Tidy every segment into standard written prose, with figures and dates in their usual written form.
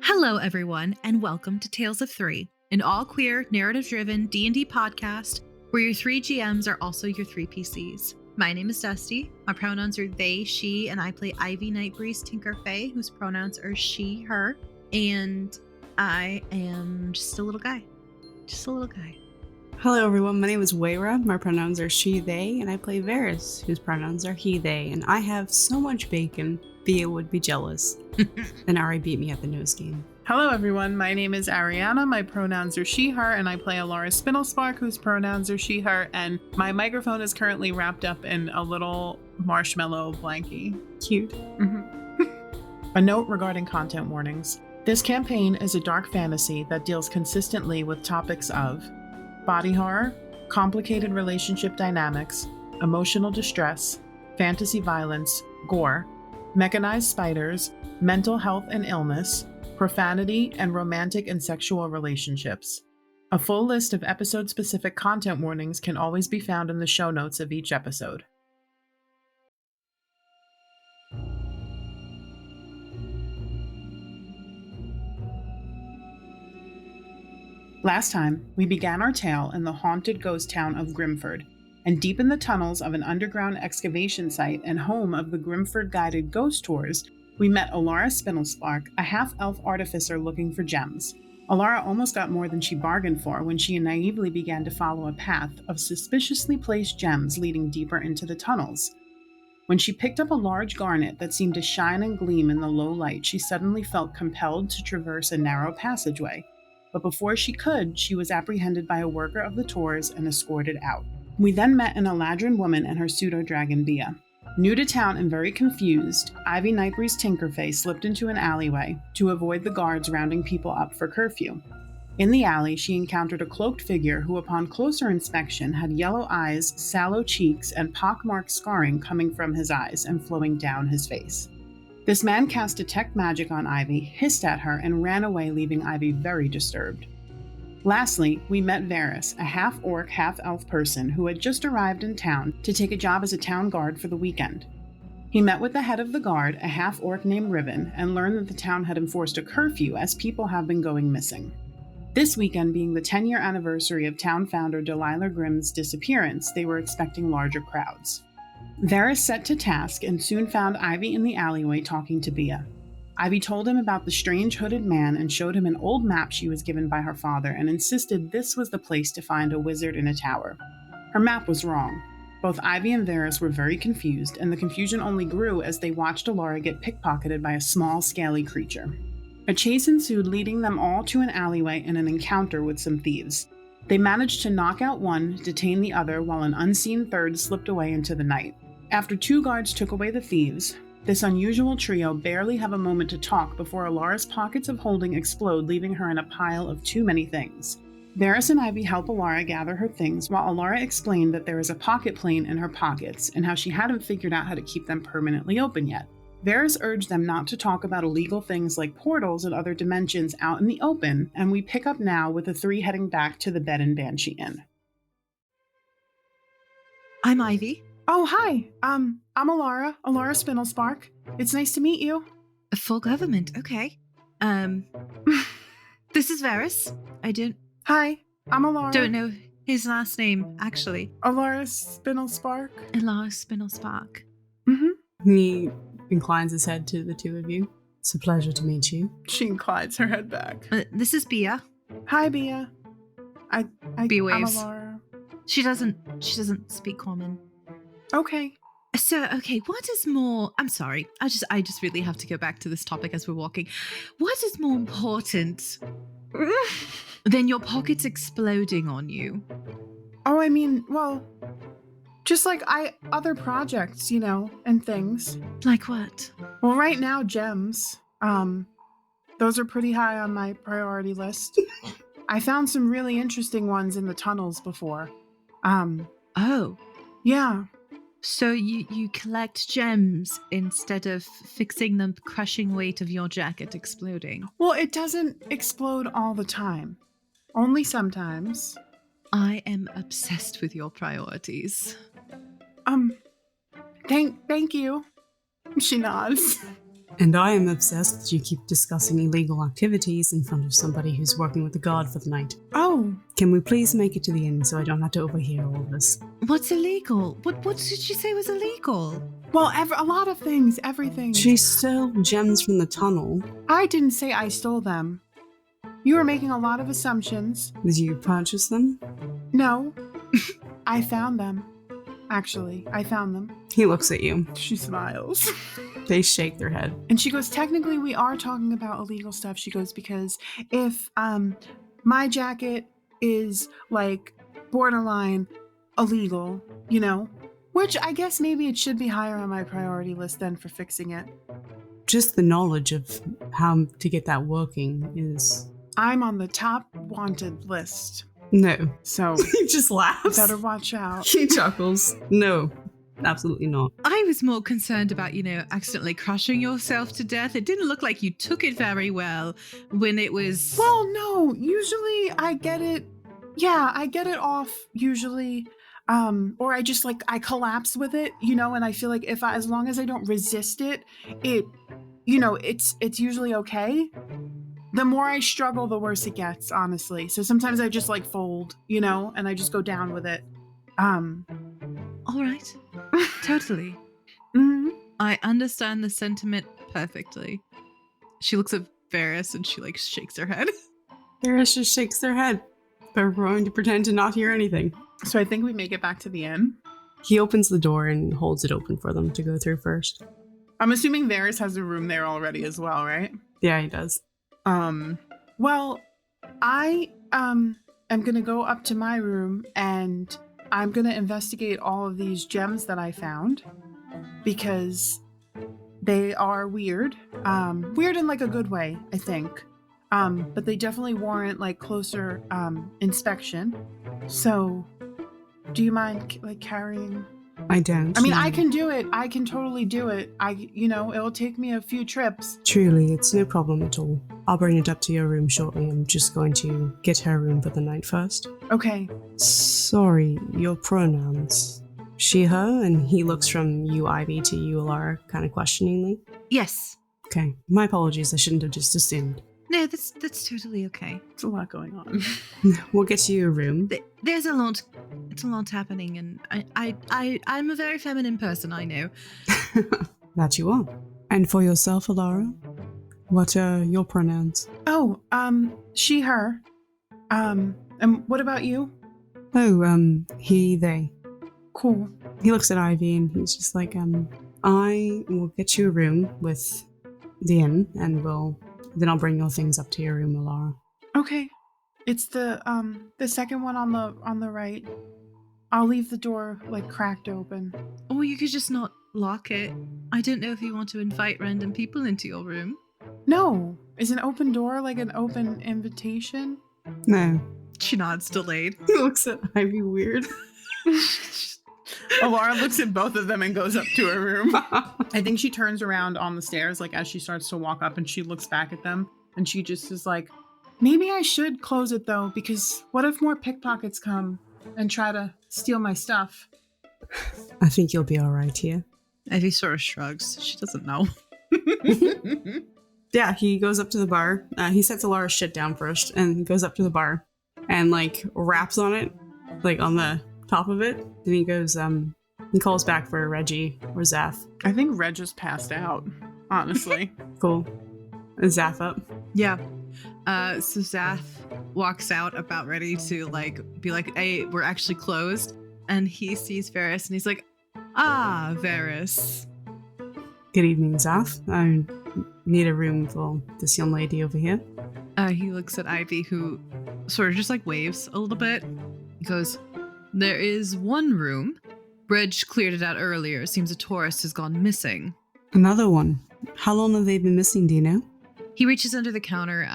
Hello, everyone, and welcome to Tales of Three, an all-queer, narrative-driven D&D podcast where your three GMs are also your three PCs. My name is Dusty. My pronouns are they, she, and I play Ivy Nightbreeze Tinkerfey, whose pronouns are she, her, and I am just a little guy. Just a little guy. Hello everyone, my name is Wayra, my pronouns are she, they, and I play Véres, whose pronouns are he, they, and I have so much bacon, Thea would be jealous. And Ari beat me at the nose game. Hello everyone, my name is Ariana, my pronouns are she, her, and I play Elara Spindlespark, whose pronouns are she, her, and my microphone is currently wrapped up in a little marshmallow blankie. Cute. A note regarding content warnings. This campaign is a dark fantasy that deals consistently with topics of body horror, complicated relationship dynamics, emotional distress, fantasy violence, gore, mechanized spiders, mental health and illness, profanity, and romantic and sexual relationships. A full list of episode-specific content warnings can always be found in the show notes of each episode. Last time, we began our tale in the haunted ghost town of Grimford, and deep in the tunnels of an underground excavation site and home of the Grimford guided ghost tours, we met Elara Spindlespark, a half-elf artificer looking for gems. Elara almost got more than she bargained for when she naively began to follow a path of suspiciously placed gems leading deeper into the tunnels. When she picked up a large garnet that seemed to shine and gleam in the low light, she suddenly felt compelled to traverse a narrow passageway. But before she could, she was apprehended by a worker of the tours and escorted out. We then met an Eladrin woman and her pseudo-dragon Bia. New to town and very confused, Ivy Nightbreeze Tinkerfey slipped into an alleyway to avoid the guards rounding people up for curfew. In the alley, she encountered a cloaked figure who, upon closer inspection, had yellow eyes, sallow cheeks, and pockmarked scarring coming from his eyes and flowing down his face. This man cast detect magic on Ivy, hissed at her, and ran away, leaving Ivy very disturbed. Lastly, we met Véres, a half-orc, half-elf person who had just arrived in town to take a job as a town guard for the weekend. He met with the head of the guard, a half-orc named Ribbon, and learned that the town had enforced a curfew as people have been going missing. This weekend being the 10-year anniversary of town founder Delilah Grimm's disappearance, they were expecting larger crowds. Véres set to task and soon found Ivy in the alleyway talking to Bia. Ivy told him about the strange hooded man and showed him an old map she was given by her father and insisted this was the place to find a wizard in a tower. Her map was wrong. Both Ivy and Véres were very confused, and the confusion only grew as they watched Elara get pickpocketed by a small, scaly creature. A chase ensued, leading them all to an alleyway and an encounter with some thieves. They managed to knock out one, detain the other, while an unseen third slipped away into the night. After two guards took away the thieves, this unusual trio barely have a moment to talk before Elara's pockets of holding explode, leaving her in a pile of too many things. Véres and Ivy help Elara gather her things, while Elara explained that there is a pocket plane in her pockets, and how she hadn't figured out how to keep them permanently open yet. Véres urged them not to talk about illegal things like portals and other dimensions out in the open, and we pick up now with the three heading back to the Bed Banshee Inn. I'm Ivy. Oh, hi. I'm Elara Spindlespark. It's nice to meet you. A full government, okay. This is Véres. Hi, I'm Elara. Don't know his last name, actually. Elara Spindlespark. Elara Spindlespark. He inclines his head to the two of you. It's a pleasure to meet you. She inclines her head back. This is Bia. Hi, Bia. Bia I'm waves. Elara. She doesn't speak common. Okay. So, okay, what is more... I'm sorry. I just really have to go back to this topic as we're walking. What is more important than your pockets exploding on you? Oh, I mean, well, just like other projects, and things. Like what? Well, right now, gems. Those are pretty high on my priority list. I found some really interesting ones in the tunnels before. Oh. Yeah. So you collect gems instead of fixing the crushing weight of your jacket exploding? Well, it doesn't explode all the time. Only sometimes. I am obsessed with your priorities. Thank you. She nods. And I am obsessed that you keep discussing illegal activities in front of somebody who's working with the god for the night. Oh, Can we please make it to the inn so I don't have to overhear all this? What's illegal? What did she say was illegal? well, a lot of things, everything. She stole gems from the tunnel. I didn't say I stole them. You were making a lot of assumptions. Did you purchase them? No, I found them. Actually, I found them. He looks at you. She smiles. They shake their head. And she goes, technically we are talking about illegal stuff. She goes, because if my jacket is like borderline illegal, you know, which I guess maybe it should be higher on my priority list than for fixing it. Just the knowledge of how to get that working is... I'm on the top wanted list. No. So He just laughs. better watch out. He chuckles. No, absolutely not. I was more concerned about, accidentally crushing yourself to death. It didn't look like you took it very well when it was... Well, no, usually I get it. Yeah, I get it off usually. Or I just I collapse with it, and I feel like as long as I don't resist it, it's usually okay. The more I struggle, the worse it gets, honestly. So sometimes I just fold, and I just go down with it. All right. Totally. Mm-hmm. I understand the sentiment perfectly. She looks at Véres and she shakes her head. Véres just shakes their head. They're going to pretend to not hear anything. So I think we make it back to the inn. He opens the door and holds it open for them to go through first. I'm assuming Véres has a room there already as well, right? Yeah, he does. Well, I am gonna go up to my room and I'm gonna investigate all of these gems that I found because they are weird. Weird in a good way, I think. But they definitely warrant closer inspection. So, do you mind carrying? I don't. I mean, I can do it. I can totally do it. It'll take me a few trips. Truly, it's no problem at all. I'll bring it up to your room shortly. I'm just going to get her room for the night first. Okay. Sorry, your pronouns. She, her, and he looks from you, Ivy, to you, Elara, kind of questioningly. Yes. Okay, my apologies. I shouldn't have just assumed. No, that's totally okay. It's a lot going on. We'll get to your room. There's a lot. It's a lot happening, and I'm a very feminine person. I know. That you are. And for yourself, Elara, what are your pronouns? Oh, she, her. And what about you? Oh, he, they. Cool. He looks at Ivy and he's just like, I will get you a room with the inn, and then I'll bring your things up to your room, Elara. Okay. It's the second one on the right. I'll leave the door cracked open. Or you could just not lock it. I don't know if you want to invite random people into your room. No. Is an open door an open invitation? No. She nods, delayed. He looks at Ivy weird. Elara looks at both of them and goes up to her room. I think she turns around on the stairs as she starts to walk up, and she looks back at them and she just is maybe I should close it though, because what if more pickpockets come and try to steal my stuff? I think you'll be all right here. Ivy sort of shrugs. She doesn't know. Yeah, he goes up to the bar. He sets Elara's shit down first and goes up to the bar and raps on it, on the top of it. And he goes, he calls back for Reggie or Zaph. I think Reg just passed out, honestly. Cool. Is Zaph up? Yeah. So Zaph walks out about ready to be hey, we're actually closed. And he sees Véres and he's like, ah, Véres. Good evening, Zaph. I need a room for this young lady over here. He looks at Ivy, who sort of just waves a little bit. He goes, there is one room. Reg cleared it out earlier. Seems a tourist has gone missing. Another one. How long have they been missing, do you know? He reaches under the counter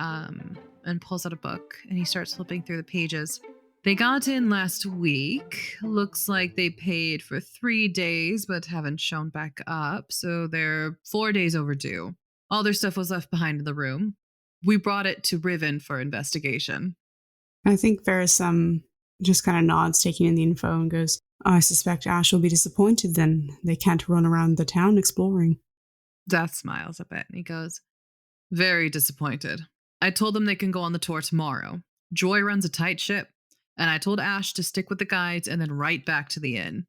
and pulls out a book, and he starts flipping through the pages. They got in last week. Looks like they paid for 3 days, but haven't shown back up, so they're 4 days overdue. All their stuff was left behind in the room. We brought it to Riven for investigation. I think Véres just kind of nods, taking in the info, and goes, I suspect Ash will be disappointed then. They can't run around the town exploring. Zath smiles a bit and he goes, very disappointed. I told them they can go on the tour tomorrow. Joy runs a tight ship, and I told Ash to stick with the guides and then right back to the inn.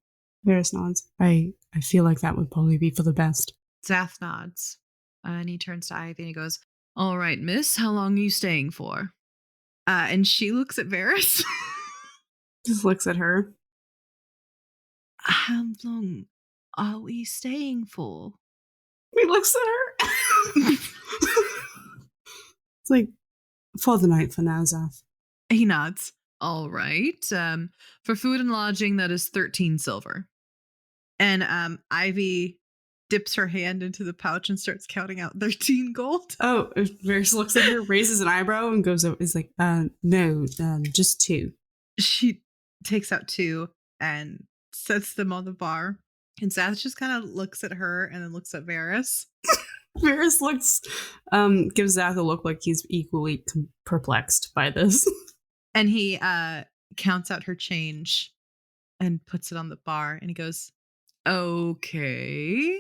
Véres nods. I feel like that would probably be for the best. Zath nods, and he turns to Ivy and he goes, all right, miss, how long are you staying for? And she looks at Véres. Just looks at her. How long are we staying for? He looks at her. It's like, for the night for now, Zath. He nods. All right. For food and lodging, that is 13 silver. And Ivy dips her hand into the pouch and starts counting out 13 gold. Oh, Véres looks at her, raises an eyebrow, and goes up. Is like, no, just 2. She takes out 2 and sets them on the bar. And Zath just kind of looks at her and then looks at Véres. Véres looks, gives Zath a look like he's equally perplexed by this. And he counts out her change and puts it on the bar. And he goes, okay.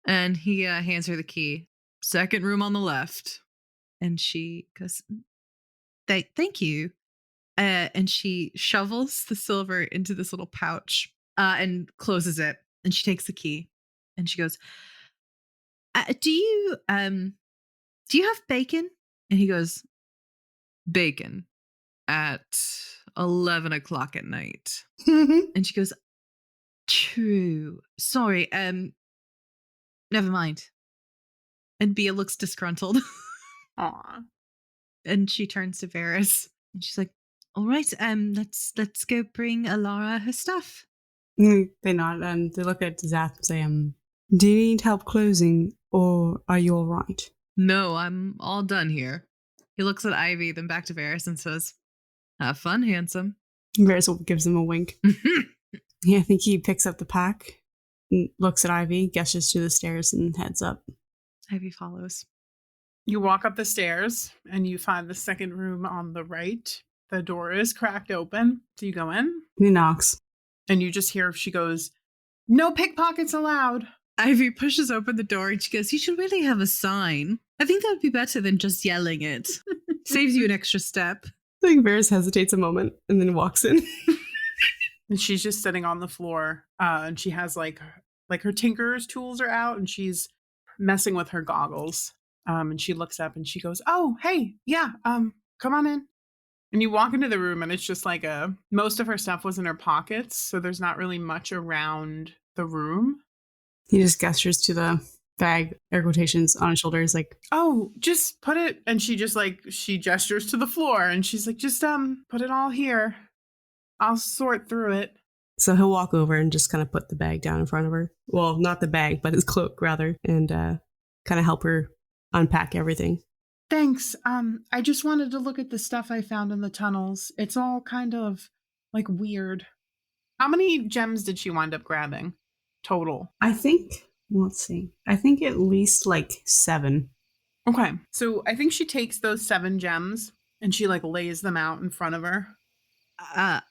And he hands her the key. Second room on the left. And she goes, thank you. And she shovels the silver into this little pouch and closes it. And she takes the key. And she goes, do you have bacon? And he goes, bacon at 11 o'clock at night. And she goes, true. Sorry. Never mind. And Bia looks disgruntled. Aw. And she turns to Véres and she's like, all right, let's go bring Elara her stuff. They nod and they look at Zath and say, do you need help closing or are you all right? No, I'm all done here. He looks at Ivy, then back to Véres and says, have fun, handsome. Véres gives him a wink. Yeah, I think he picks up the pack, looks at Ivy, gestures to the stairs, and heads up. Ivy follows. You walk up the stairs and you find the second room on the right. The door is cracked open. So you go in. He knocks. And you just hear she goes, no pickpockets allowed. Ivy pushes open the door and she goes, you should really have a sign. I think that would be better than just yelling it. Saves you an extra step. I think Véres hesitates a moment and then walks in. And she's just sitting on the floor. And she has like her tinkerer's tools are out and she's messing with her goggles. And she looks up and she goes, oh, hey, yeah, come on in. And you walk into the room and it's just like most of her stuff was in her pockets. So there's not really much around the room. He just gestures to the bag, air quotations, on his shoulders, like, oh, just put it. And she just she gestures to the floor and she's like, just put it all here. I'll sort through it. So he'll walk over and just kind of put the bag down in front of her. Well, not the bag, but his cloak, rather, and kind of help her unpack everything. Thanks. I just wanted to look at the stuff I found in the tunnels. It's all kind of like weird. How many gems did she wind up grabbing total? I think, let's see. I think at least like 7. Okay. So I think she takes those 7 gems and she lays them out in front of her.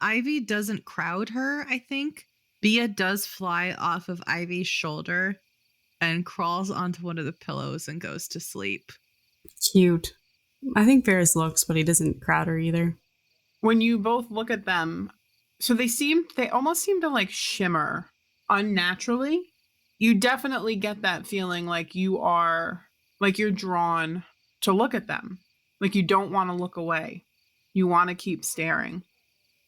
Ivy doesn't crowd her, I think. Bia does fly off of Ivy's shoulder and crawls onto one of the pillows and goes to sleep. Cute. I think Véres looks, but he doesn't crowd her either. When you both look at them, so they almost seem to shimmer unnaturally. You definitely get that feeling you're drawn to look at them. You don't want to look away. You want to keep staring.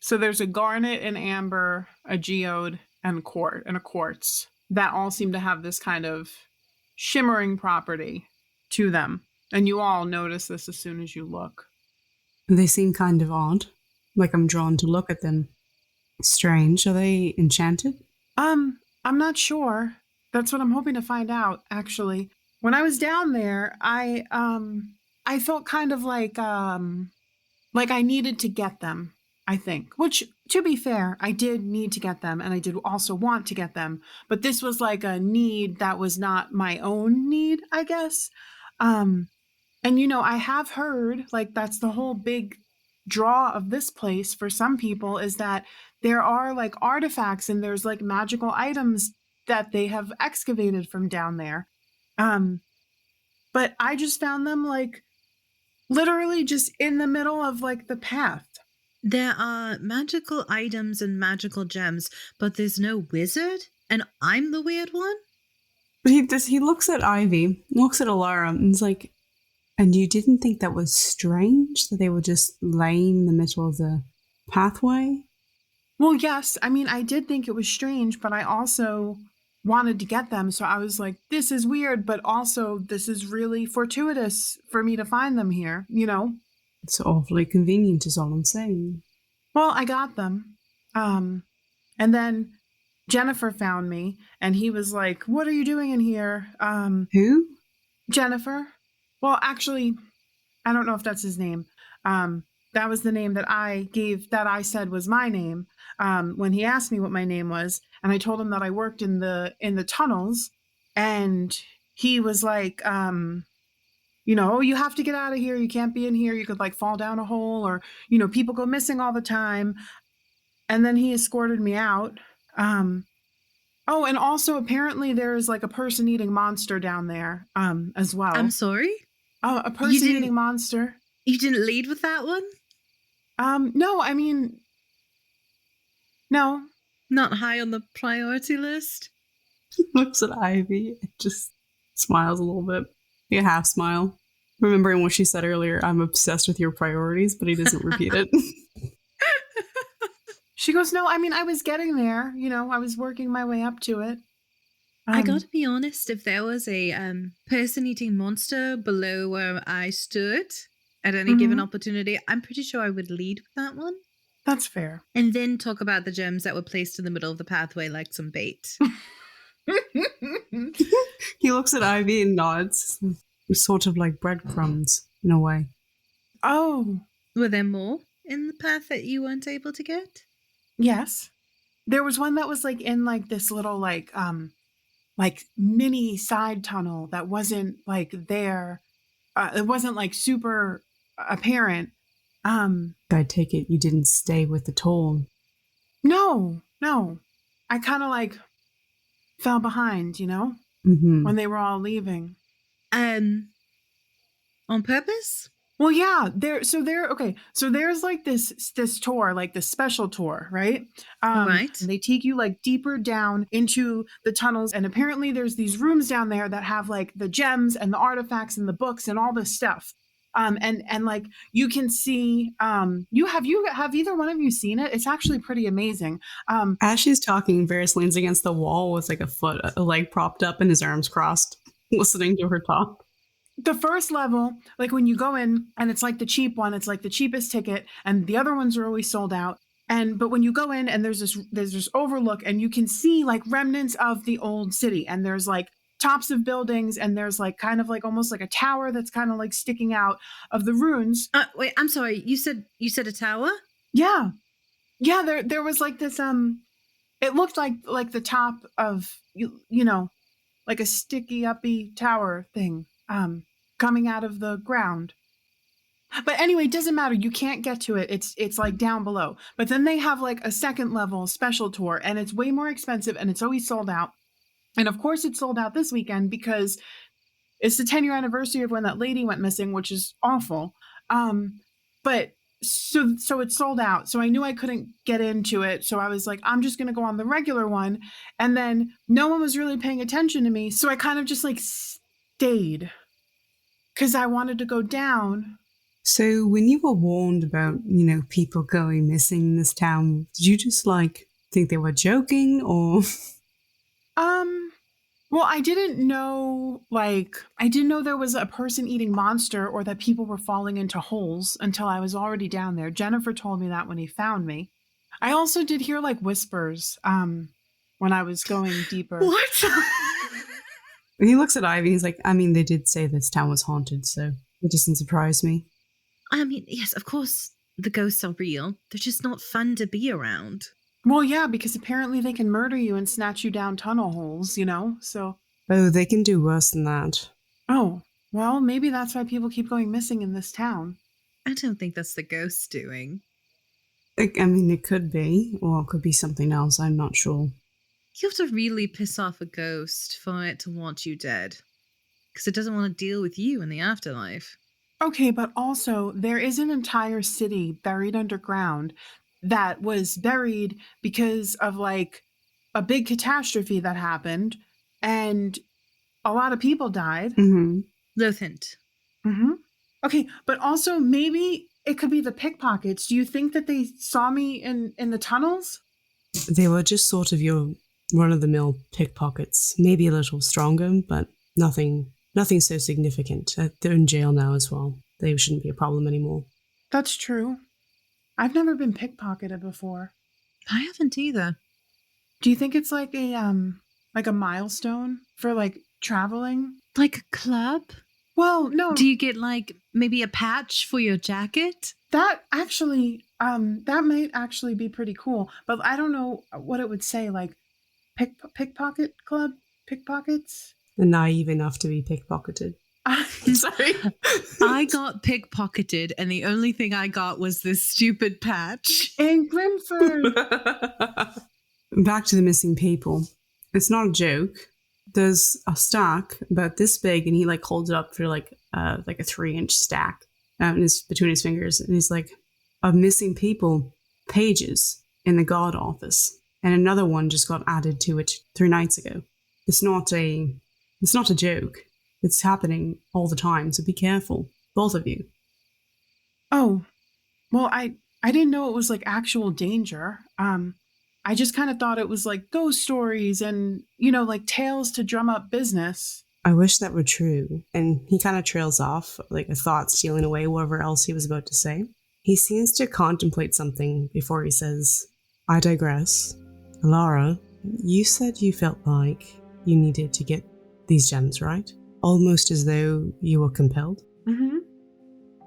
So there's a garnet, an amber, a geode, and a quartz that all seem to have this kind of shimmering property to them. And you all notice this as soon as you look. They seem kind of odd. I'm drawn to look at them. Strange. Are they enchanted? I'm not sure. That's what I'm hoping to find out, actually. When I was down there, I felt kind of like I needed to get them, I think. Which, to be fair, I did need to get them, and I did also want to get them. But this was a need that was not my own need, I guess. And I have heard that's the whole big draw of this place for some people is that there are artifacts and there's magical items that they have excavated from down there. But I just found them like literally just in the middle of like the path. There are magical items and magical gems, but there's no wizard, and I'm the weird one? But he looks at Ivy, looks at Elara, and is like, and you didn't think that was strange that they were just laying in the middle of the pathway? Well, yes. I mean, I did think it was strange, but I also wanted to get them. So I was like, this is weird, but also this is really fortuitous for me to find them here, you know? It's awfully convenient is all I'm saying. Well, I got them. And then Jennifer found me and he was like, what are you doing in here? Who? Jennifer. Well, actually, I don't know if that's his name. That was the name that I gave, that I said was my name when he asked me what my name was. And I told him that I worked in the tunnels. And he was like, you know, you have to get out of here. You can't be in here. You could like fall down a hole or, you know, people go missing all the time. And then he escorted me out. Oh, and also apparently there's like a person-eating monster down there as well. I'm sorry? Oh, a person-eating monster. You didn't lead with that one? No, I mean, no. Not high on the priority list? He looks at Ivy and just smiles a little bit. A half smile. Remembering what she said earlier, I'm obsessed with your priorities, but he doesn't repeat it. She goes, no, I mean, I was getting there. You know, I was working my way up to it. I gotta be honest, if there was a person-eating monster below where I stood at any given opportunity, I'm pretty sure I would lead with that one. That's fair. And then talk about the gems that were placed in the middle of the pathway like some bait. He looks at Ivy and nods. Sort of like breadcrumbs, in a way. Oh. Were there more in the path that you weren't able to get? Yes. There was one that was like in like this little like mini side tunnel that wasn't like there. It wasn't like super apparent. I take it you didn't stay with the toll. No. I kind of like fell behind, you know, when they were all leaving. On purpose? Well, yeah, so there's like this tour, like this special tour, right? Right. And they take you like deeper down into the tunnels, and apparently there's these rooms down there that have like the gems and the artifacts and the books and all this stuff. And like you can see, have either one of you seen it? It's actually pretty amazing. As she's talking, Véres leans against the wall with like a leg propped up and his arms crossed, listening to her talk. The first level, like when you go in and it's like the cheap one, it's like the cheapest ticket and the other ones are always sold out. But when you go in and there's this overlook and you can see like remnants of the old city and there's like tops of buildings and there's like kind of like almost like a tower that's kind of like sticking out of the ruins. Wait, I'm sorry. You said a tower? Yeah. There was like this, it looked like the top of, you know, like a sticky uppy tower thing. Coming out of the ground. But anyway, it doesn't matter. You can't get to it. It's like down below. But then they have like a second level special tour and it's way more expensive and it's always sold out. And of course it's sold out this weekend because it's the 10-year anniversary of when that lady went missing, which is awful. But so it's sold out. So I knew I couldn't get into it. So I was like, I'm just going to go on the regular one. And then no one was really paying attention to me. So I kind of just like stayed because I wanted to go down. So when you were warned about, you know, people going missing in this town, did you just like think they were joking or? Well, I didn't know there was a person-eating monster or that people were falling into holes until I was already down there. Jennifer told me that when he found me. I also did hear like whispers when I was going deeper. What? He looks at Ivy. He's like, I mean, they did say this town was haunted, so it doesn't surprise me. I mean, yes, of course, the ghosts are real. They're just not fun to be around. Well, yeah, because apparently they can murder you and snatch you down tunnel holes, you know, so. Oh, they can do worse than that. Oh, well, maybe that's why people keep going missing in this town. I don't think that's the ghosts doing. I mean, it could be, or it could be something else. I'm not sure. You have to really piss off a ghost for it to want you dead. because it doesn't want to deal with you in the afterlife. Okay, but also there is an entire city buried underground that was buried because of like a big catastrophe that happened and a lot of people died. Mm-hmm. Lothint. Mm-hmm. Okay, but also maybe it could be the pickpockets. Do you think that they saw me in the tunnels? They were just sort of your run-of-the-mill pickpockets. Maybe a little stronger, but nothing so significant. They're in jail now as well. They shouldn't be a problem anymore. That's true. I've never been pickpocketed before. I haven't either. Do you think it's like a milestone for like traveling? Like a club? Well, no. Do you get like maybe a patch for your jacket? That actually that might actually be pretty cool, but I don't know what it would say, like pickpocket club, pickpockets. Naive enough to be pickpocketed. Sorry. I got pickpocketed, and the only thing I got was this stupid patch. In Grimford. Back to the missing people. It's not a joke. There's a stack about this big, and he like holds it up for like a 3-inch stack between his fingers, and he's like, of missing people pages in the guard office, and another one just got added to it 3 nights ago. It's not a joke. It's happening all the time, so be careful, both of you. Oh, well, I didn't know it was like actual danger. I just kind of thought it was like ghost stories and, like tales to drum up business. I wish that were true. And he kind of trails off, like a thought stealing away whatever else he was about to say. He seems to contemplate something before he says, I digress. Elara, you said you felt like you needed to get these gems, right? Almost as though you were compelled. Mm-hmm.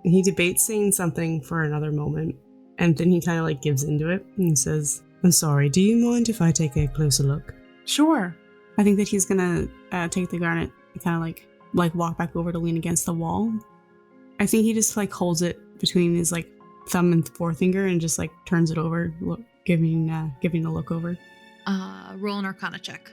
He debates saying something for another moment, and then he kind of like gives into it and says, I'm sorry, do you mind if I take a closer look? Sure. I think that he's gonna take the garnet and kind of like walk back over to lean against the wall. I think he just like holds it between his like thumb and forefinger and just like turns it over, giving a look over. Roll an Arcana check.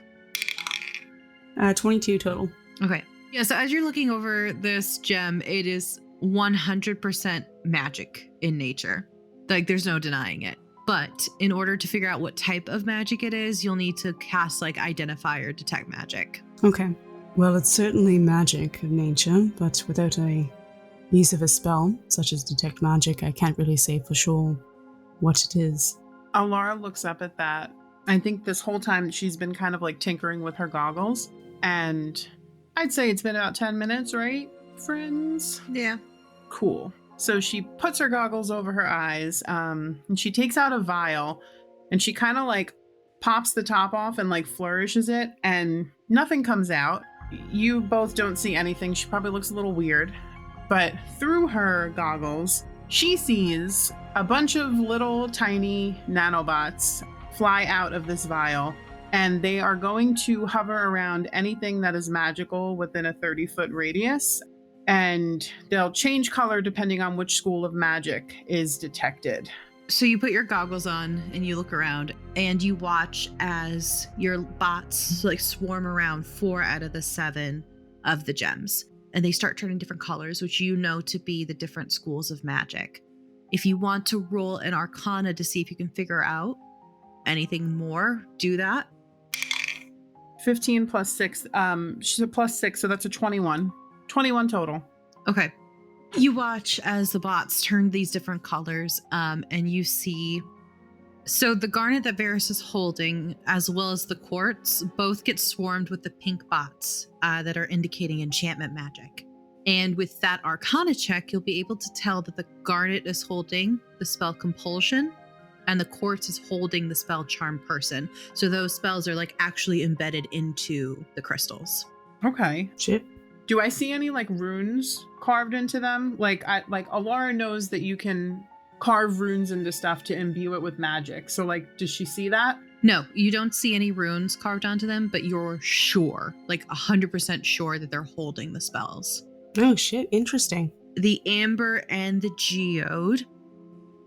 22 total. Okay. Yeah, so as you're looking over this gem, it is 100% magic in nature. Like, there's no denying it. But in order to figure out what type of magic it is, you'll need to cast, like, Identify or Detect Magic. Okay. Well, it's certainly magic of nature, but without a use of a spell, such as Detect Magic, I can't really say for sure what it is. Elara looks up at that. I think this whole time she's been kind of like tinkering with her goggles, and I'd say it's been about 10 minutes, right, friends? Yeah. Cool. So she puts her goggles over her eyes, and she takes out a vial, and she kind of like pops the top off and like flourishes it, and nothing comes out. You both don't see anything. She probably looks a little weird, but through her goggles, she sees a bunch of little tiny nanobots fly out of this vial, and they are going to hover around anything that is magical within a 30-foot radius, and they'll change color depending on which school of magic is detected. So you put your goggles on and you look around and you watch as your bots like swarm around 4 out of the 7 of the gems, and they start turning different colors, which you know to be the different schools of magic. If you want to roll an Arcana to see if you can figure out anything more, do that. 15 plus 6, she's a plus 6, so that's a 21. 21 total. Okay. You watch as the bots turn these different colors, and you see... So the garnet that Véres is holding, as well as the quartz, both get swarmed with the pink bots that are indicating enchantment magic. And with that Arcana check, you'll be able to tell that the garnet is holding the spell Compulsion, and the quartz is holding the spell Charm Person. So those spells are like actually embedded into the crystals. Okay. Shit. Do I see any like runes carved into them? Like Elara knows that you can carve runes into stuff to imbue it with magic. So like, does she see that? No, you don't see any runes carved onto them, but you're sure, like 100% sure that they're holding the spells. Oh shit, interesting. The amber and the geode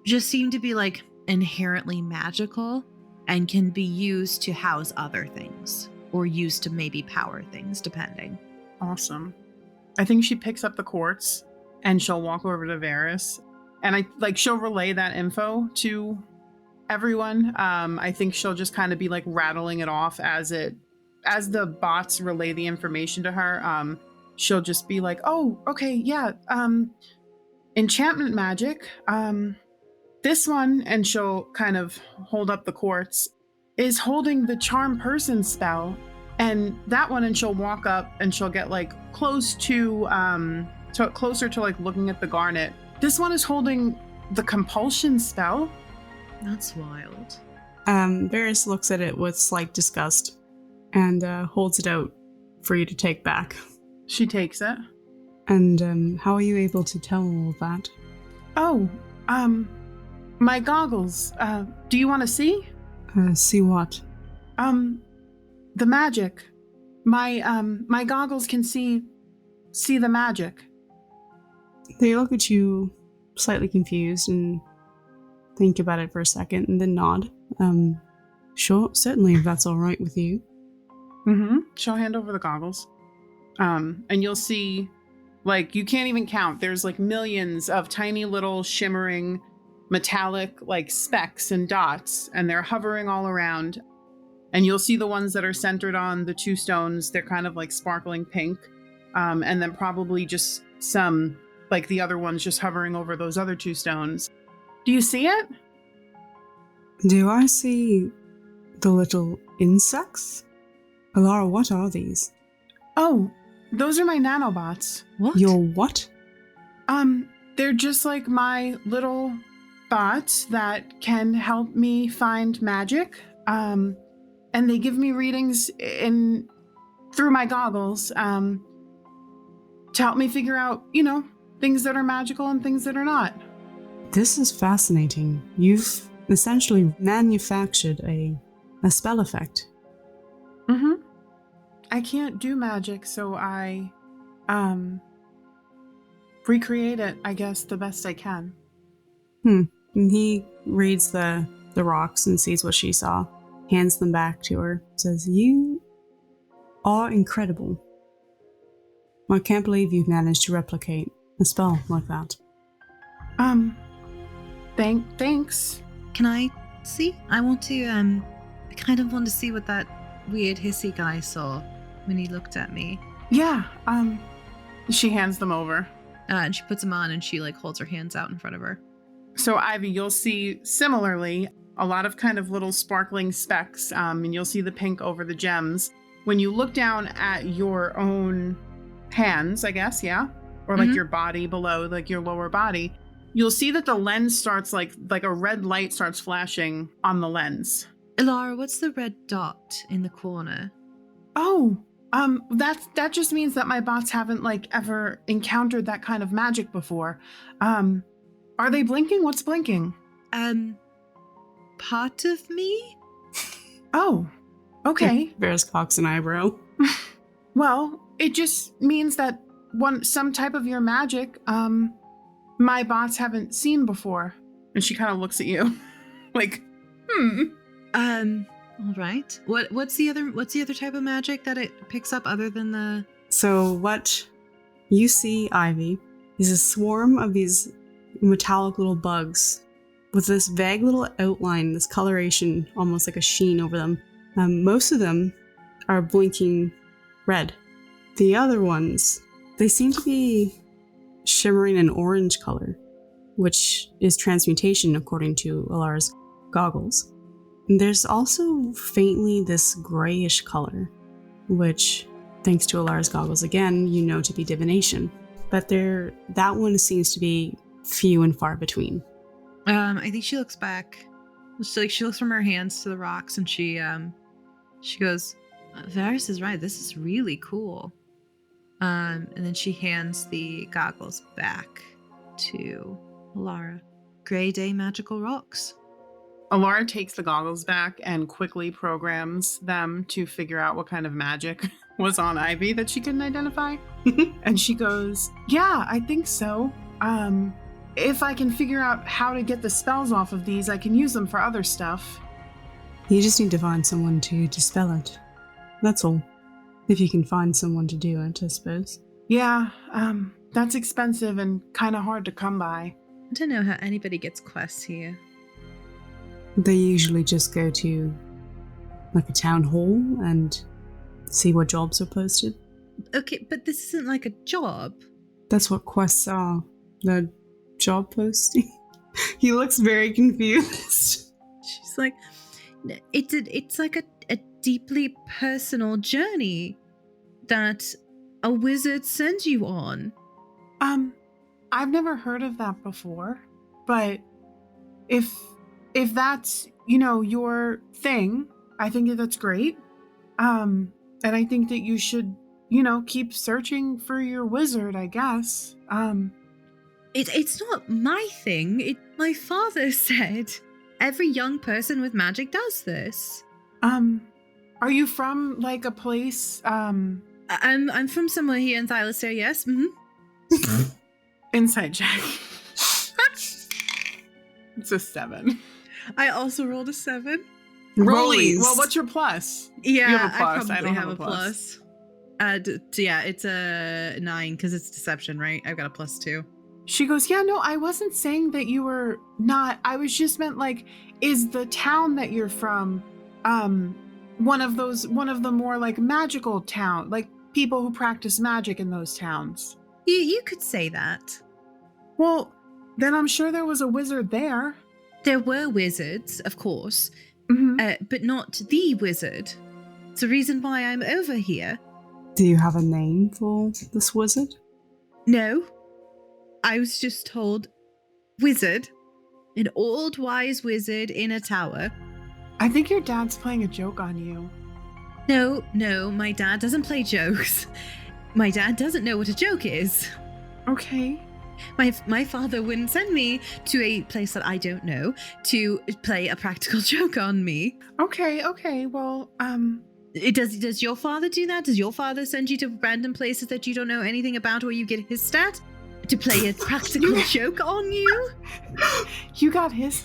just seem to be like inherently magical and can be used to house other things or used to maybe power things, depending. Awesome. I think she picks up the quartz and she'll walk over to Véres. And she'll relay that info to everyone. I think she'll just kind of be like rattling it off as the bots relay the information to her. She'll just be like, oh, okay, yeah. Enchantment magic. This one, and she'll kind of hold up the quartz, is holding the charm person spell. And that one, and she'll walk up and she'll get like closer to like looking at the garnet. This one is holding the compulsion spell. That's wild. Véres looks at it with slight disgust and holds it out for you to take back. She takes it. And how are you able to tell all of that? Oh, my goggles. Do you want to see? See what? The magic. My goggles can see the magic. They look at you slightly confused and think about it for a second and then nod. Sure, certainly, if that's all right with you. Mm-hmm. She'll hand over the goggles. And you'll see, like, you can't even count. There's like millions of tiny little shimmering metallic like specks and dots, and they're hovering all around. And you'll see the ones that are centered on the two stones. They're kind of like sparkling pink. And then probably just some, like the other ones just hovering over those other two stones. Do you see it? Do I see the little insects? Elara, what are these? Oh, those are my nanobots. What? Your what? They're just like my little bots that can help me find magic. And they give me readings through my goggles, to help me figure out, things that are magical and things that are not. This is fascinating. You've essentially manufactured a spell effect. Mm-hmm. I can't do magic, so I recreate it, I guess, the best I can. And he reads the rocks and sees what she saw, hands them back to her, says, "You are incredible. I can't believe you've managed to replicate a spell like that." Thanks. Can I see? I want to, I kind of want to see what that weird hissy guy saw when he looked at me. Yeah, she hands them over. And she puts them on and she like holds her hands out in front of her. So Ivy, you'll see similarly a lot of kind of little sparkling specks, and you'll see the pink over the gems. When you look down at your own hands, I guess, yeah? Or like your body below, like your lower body, you'll see that the lens starts like a red light starts flashing on the lens. Elara, what's the red dot in the corner? Oh, that just means that my bots haven't like ever encountered that kind of magic before. Are they blinking? What's blinking? Part of me? Oh, okay. Véres cocks an eyebrow. Well, it just means that some type of your magic, my bots haven't seen before. And she kind of looks at you, like, All right. What's the other type of magic that it picks up other than the? So what you see, Ivy, is a swarm of these metallic little bugs with this vague little outline, this coloration, almost like a sheen over them. Most of them are blinking red. The other ones, they seem to be shimmering an orange color, which is transmutation according to Elara's goggles. And there's also faintly this grayish color, which, thanks to Elara's goggles again, you know to be divination. But that one seems to be few and far between. I think she looks back. She looks from her hands to the rocks and she goes, Véres is right. This is really cool. And then she hands the goggles back to Elara. Grey Day magical rocks. Elara takes the goggles back and quickly programs them to figure out what kind of magic was on Ivy that she couldn't identify. And she goes, yeah, I think so. If I can figure out how to get the spells off of these, I can use them for other stuff. You just need to find someone to dispel it. That's all. If you can find someone to do it, I suppose. Yeah, that's expensive and kind of hard to come by. I don't know how anybody gets quests here. They usually just go to like a town hall and see what jobs are posted. Okay, but this isn't like a job. That's what quests are. They're job posting. He looks very confused. She's like, it's like a deeply personal journey that a wizard sends you on. I've never heard of that before, but if that's, your thing, I think that's great. And I think that you should, keep searching for your wizard, I guess. It's not my thing. My father said every young person with magic does this. Are you from like a place? I'm from somewhere here in Thylaster, yes. Mm-hmm. Insight check. It's a 7. I also rolled a 7. Rollies. Well, what's your plus? Yeah, You have a plus. I I probably don't have a plus. Yeah, it's a 9 because it's deception, right? I've got a +2. She goes, yeah, no, I wasn't saying that you were not. I was just meant like, is the town that you're from, one of the more like magical town, like people who practice magic in those towns? You could say that. Well, then I'm sure there was a wizard there. There were wizards, of course, Mm-hmm. but not the wizard. It's the reason why I'm over here. Do you have a name for this wizard? No, I was just told wizard, an old wise wizard in a tower. I think your dad's playing a joke on you. No, my dad doesn't play jokes. My dad doesn't know what a joke is. Okay. My father wouldn't send me to a place that I don't know to play a practical joke on me. Okay. Well, Does your father do that? Does your father send you to random places that you don't know anything about where you get his stat to play a practical joke on you? You got his...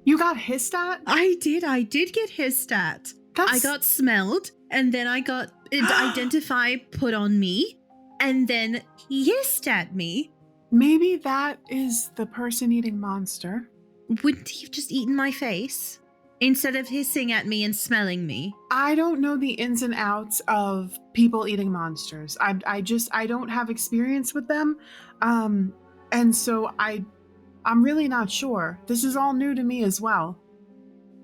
You got his stat? I did get his stat. I got smelled, and then I got identify put on me, and then he hissed at me. Maybe that is the person-eating monster. Wouldn't he have just eaten my face instead of hissing at me and smelling me? I don't know the ins and outs of people eating monsters. I don't have experience with them. And so I'm really not sure. This is all new to me as well.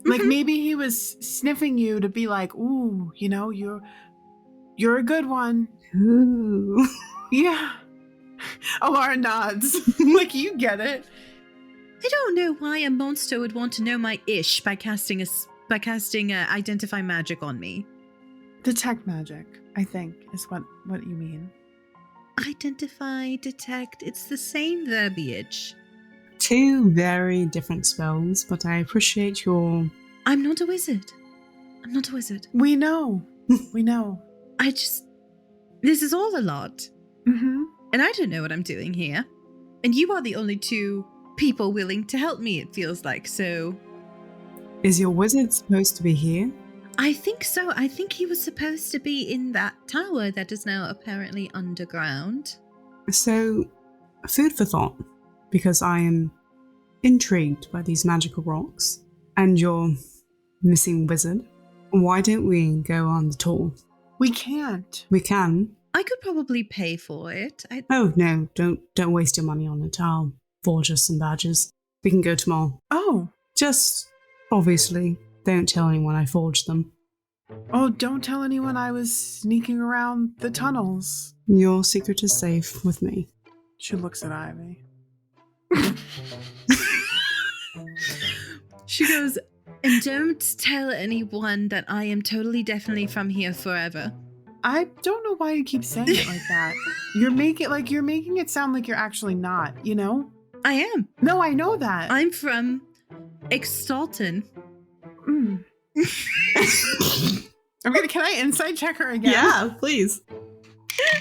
Like maybe he was sniffing you to be like, ooh, you're a good one. Ooh. Yeah. Elara nods. Like, you get it. I don't know why a monster would want to know my ish by casting identify magic on me. Detect magic, I think, is what you mean. Identify, detect, it's the same verbiage. 2 very different spells, but I appreciate your... I'm not a wizard. We know. We know. This is all a lot. Mm-hmm. And I don't know what I'm doing here. And you are the only 2 people willing to help me, it feels like, so... Is your wizard supposed to be here? I think so. I think he was supposed to be in that tower that is now apparently underground. So, food for thought, because I am intrigued by these magical rocks and your missing wizard. Why don't we go on the tour? We can't. We can. I could probably pay for it. Oh, no, don't waste your money on it. I'll forge us some badges. We can go tomorrow. Oh. Just, obviously, don't tell anyone I forged them. Oh, don't tell anyone I was sneaking around the tunnels. Your secret is safe with me. She looks at Ivy. She goes, and don't tell anyone that I am totally definitely from here forever. I don't know why you keep saying it like that. You're making it sound like you're actually not, you know? I am. No, I know that. I'm from Extalton. Mm. Can I insight check her again? Yeah, please.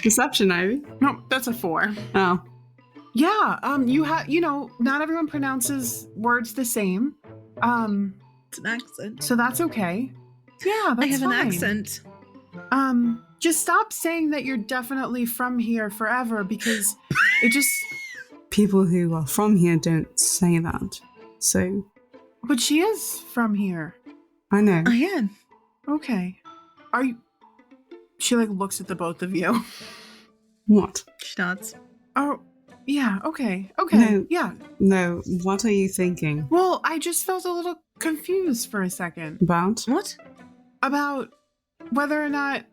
Deception, Ivy. No, that's a 4. Oh. Yeah, not everyone pronounces words the same. It's an accent. So that's okay. Yeah, that's I have fine. an accent. just stop saying that you're definitely from here forever, because it just... People who are from here don't say that. So, But she is from here. I know. I am. Okay. Are you... She, like, looks at the both of you. What? She nods. Oh, yeah, okay. No. Yeah. No, what are you thinking? Well, I just felt a little confused for a second About? What? about whether or not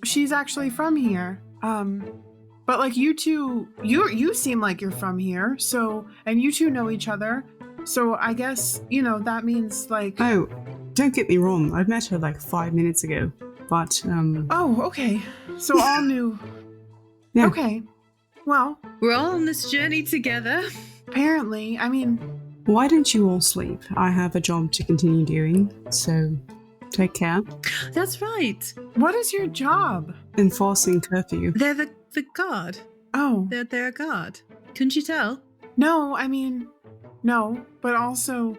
she's actually from here. But like you two, you seem like you're from here, so, and you two know each other, so I guess, you know, that means like... Oh, don't get me wrong, I met her like 5 minutes ago, but, Oh, okay. So all new. Yeah. Okay. Well, We're all on this journey together. apparently, I mean... Why don't you all sleep? I have a job to continue doing, so take care. That's right. What is your job? Enforcing curfew. They're the guard. Oh, They're a guard. Couldn't you tell? no, I mean, no, but also,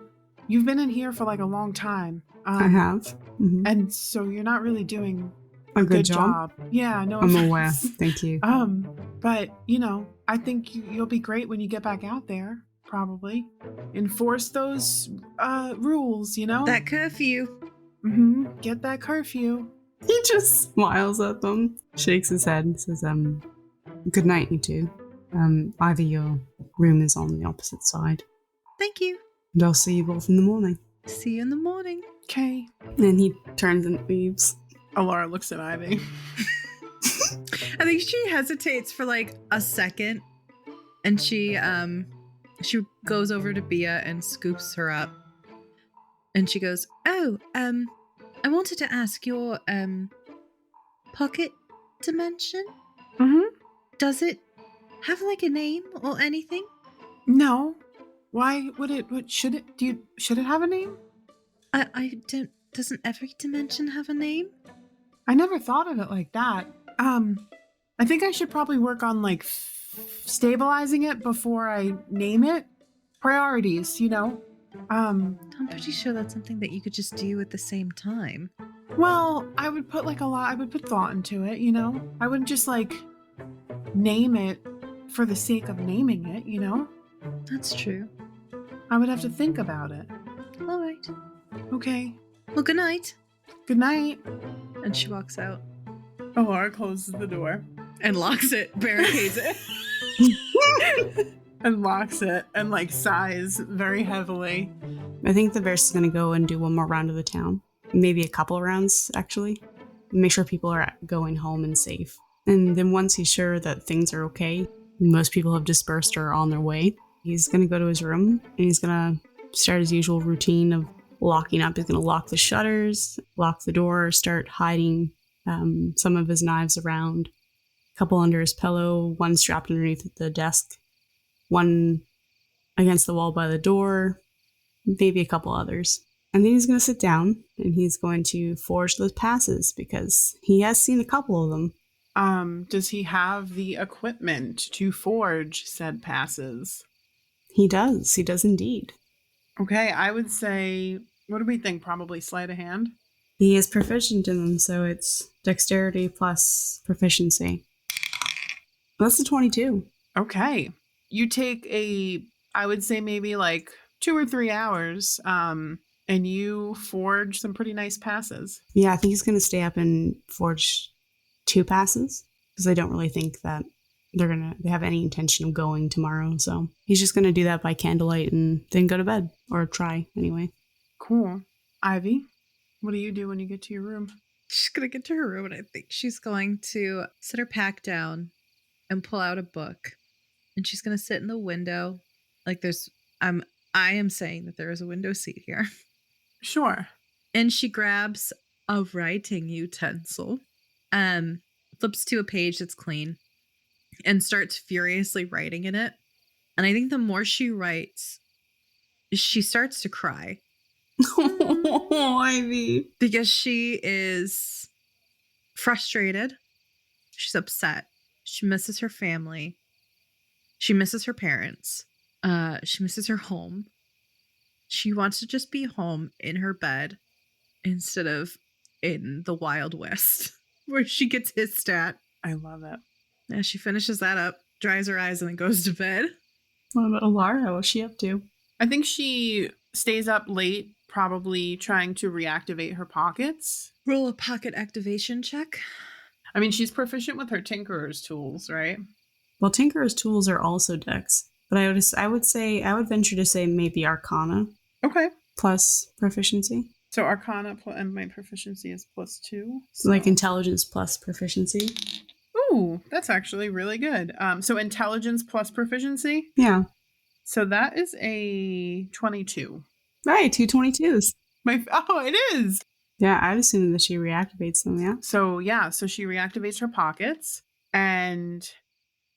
you've been in here for like a long time. I have. Mhm. And so you're not really doing A a good job. Yeah, no I'm offense. aware. Thank you. But, you know, I think you'll be great when you get back out there, probably. Enforce those rules, you know? That curfew. Get that curfew. He just smiles at them, shakes his head, and says, good night, you two. Ivy, your room is on the opposite side. Thank you. And I'll see you both in the morning. See you in the morning. Okay. Then he turns and leaves. Elara looks at Ivy. I think she hesitates for like a second, and she goes over to Bia and scoops her up, and she goes, "Oh, I wanted to ask your pocket dimension. Does it have like a name or anything?" No. Why would it? What should it? Should it have a name? I don't. Doesn't every dimension have a name? I never thought of it like that. I think I should probably work on like stabilizing it before I name it. Priorities, you know. I'm pretty sure that's something that you could just do at the same time. Well, I would put like I would put thought into it, you know. I wouldn't just like name it for the sake of naming it, you know. That's true. I would have to think about it. All right. Okay. Well, good night. Good night. And she walks out Elara closes the door and locks it, barricades it. and locks it and like sighs very heavily. I think the Véres is going to go and do one more round of the town. Maybe a couple of rounds, actually. Make sure people are going home and safe. And then once he's sure that things are okay, most people have dispersed or are on their way, he's going to go to his room and he's going to start his usual routine of locking up. He's going to lock the shutters, lock the door, start hiding some of his knives around. A couple under his pillow, one strapped underneath the desk, one against the wall by the door, maybe a couple others. And then he's going to sit down and he's going to forge those passes because he has seen a couple of them. Does he have the equipment to forge said passes? He does. He does indeed. Okay, I would say, what do we think? Probably sleight of hand? He is proficient in them, so it's dexterity plus proficiency. That's a 22. Okay. You take I would say maybe like 2 or 3 hours, and you forge some pretty nice passes. Yeah, I think he's going to stay up and forge 2 passes because I don't really think that they have any intention of going tomorrow. So he's just going to do that by candlelight and then go to bed, or try anyway. Cool. Ivy, what do you do when you get to your room? She's going to get to her room and I think she's going to set her pack down and pull out a book. And she's going to sit in the window. Like I am saying that there is a window seat here. Sure. And she grabs a writing utensil, flips to a page that's clean, and starts furiously writing in it. And I think the more she writes, she starts to cry. Oh, Ivy. Because she is frustrated. She's upset. She misses her family. She misses her parents. She misses her home. She wants to just be home in her bed instead of in the Wild West. where she gets hissed at. I love it. As she finishes that up, dries her eyes, and then goes to bed. What about Elara? What's she up to? I think she stays up late, probably trying to reactivate her pockets. Roll a pocket activation check. I mean, she's proficient with her tinkerer's tools, right? Well, Tinkerer's tools are also dex, but I would venture to say maybe Arcana Okay. plus proficiency. So Arcana and my proficiency is +2. So like intelligence plus proficiency. Ooh, that's actually really good. So intelligence plus proficiency. Yeah. So that is a 22. Right, 222s. It is. Yeah, I'd assume that she reactivates them, yeah. So she reactivates her pockets and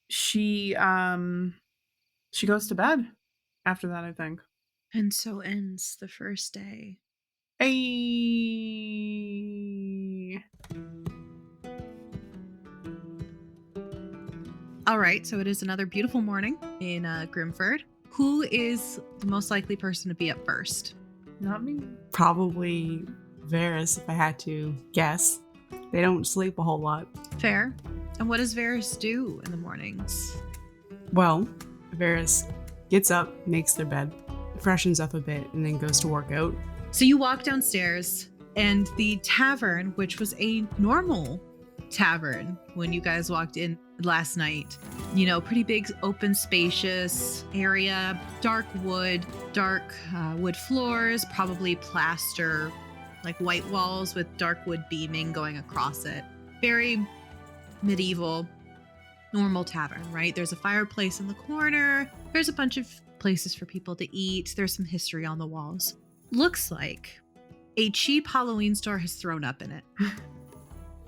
she goes to bed after that, I think. And so ends the first day. All right, so it is another beautiful morning in Grimford. Who is the most likely person to be up first? Not me. Probably Véres, if I had to guess. They don't sleep a whole lot. Fair. And what does Véres do in the mornings? Well, Véres gets up, makes their bed, freshens up a bit, and then goes to work out. So you walk downstairs, and the tavern, which was a normal tavern when you guys walked in last night, pretty big, open, spacious area, dark wood floors, probably plaster, like white walls with dark wood beaming going across it. Very medieval, normal tavern, right? There's a fireplace in the corner. There's a bunch of places for people to eat. There's some history on the walls. Looks like a cheap Halloween store has thrown up in it.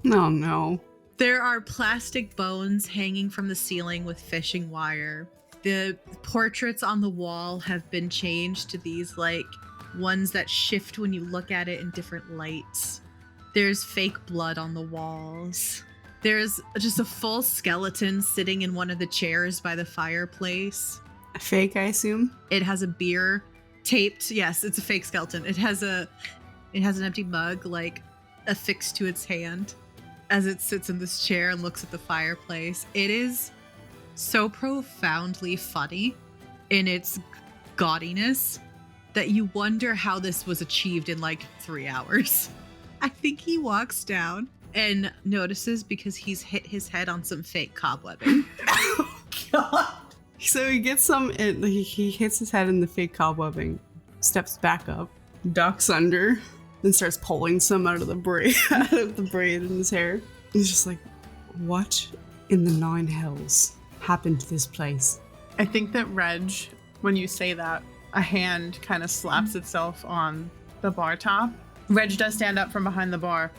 Oh no. There are plastic bones hanging from the ceiling with fishing wire. The portraits on the wall have been changed to these like ones that shift when you look at it in different lights. There's fake blood on the walls. There's just a full skeleton sitting in one of the chairs by the fireplace. Fake, I assume? It has a beer taped. Yes, it's a fake skeleton. It has an empty mug like affixed to its hand as it sits in this chair and looks at the fireplace. It is so profoundly funny in its gaudiness that you wonder how this was achieved in like 3 hours. I think he walks down and notices because he's hit his head on some fake cobwebbing. Oh god. So he gets he hits his head in the fake cobwebbing, steps back up, ducks under, then starts pulling some out of the braid in his hair. He's just like, what in the 9 hells happened to this place? I think that Reg, when you say that, a hand kind of slaps itself on the bar top. Reg does stand up from behind the bar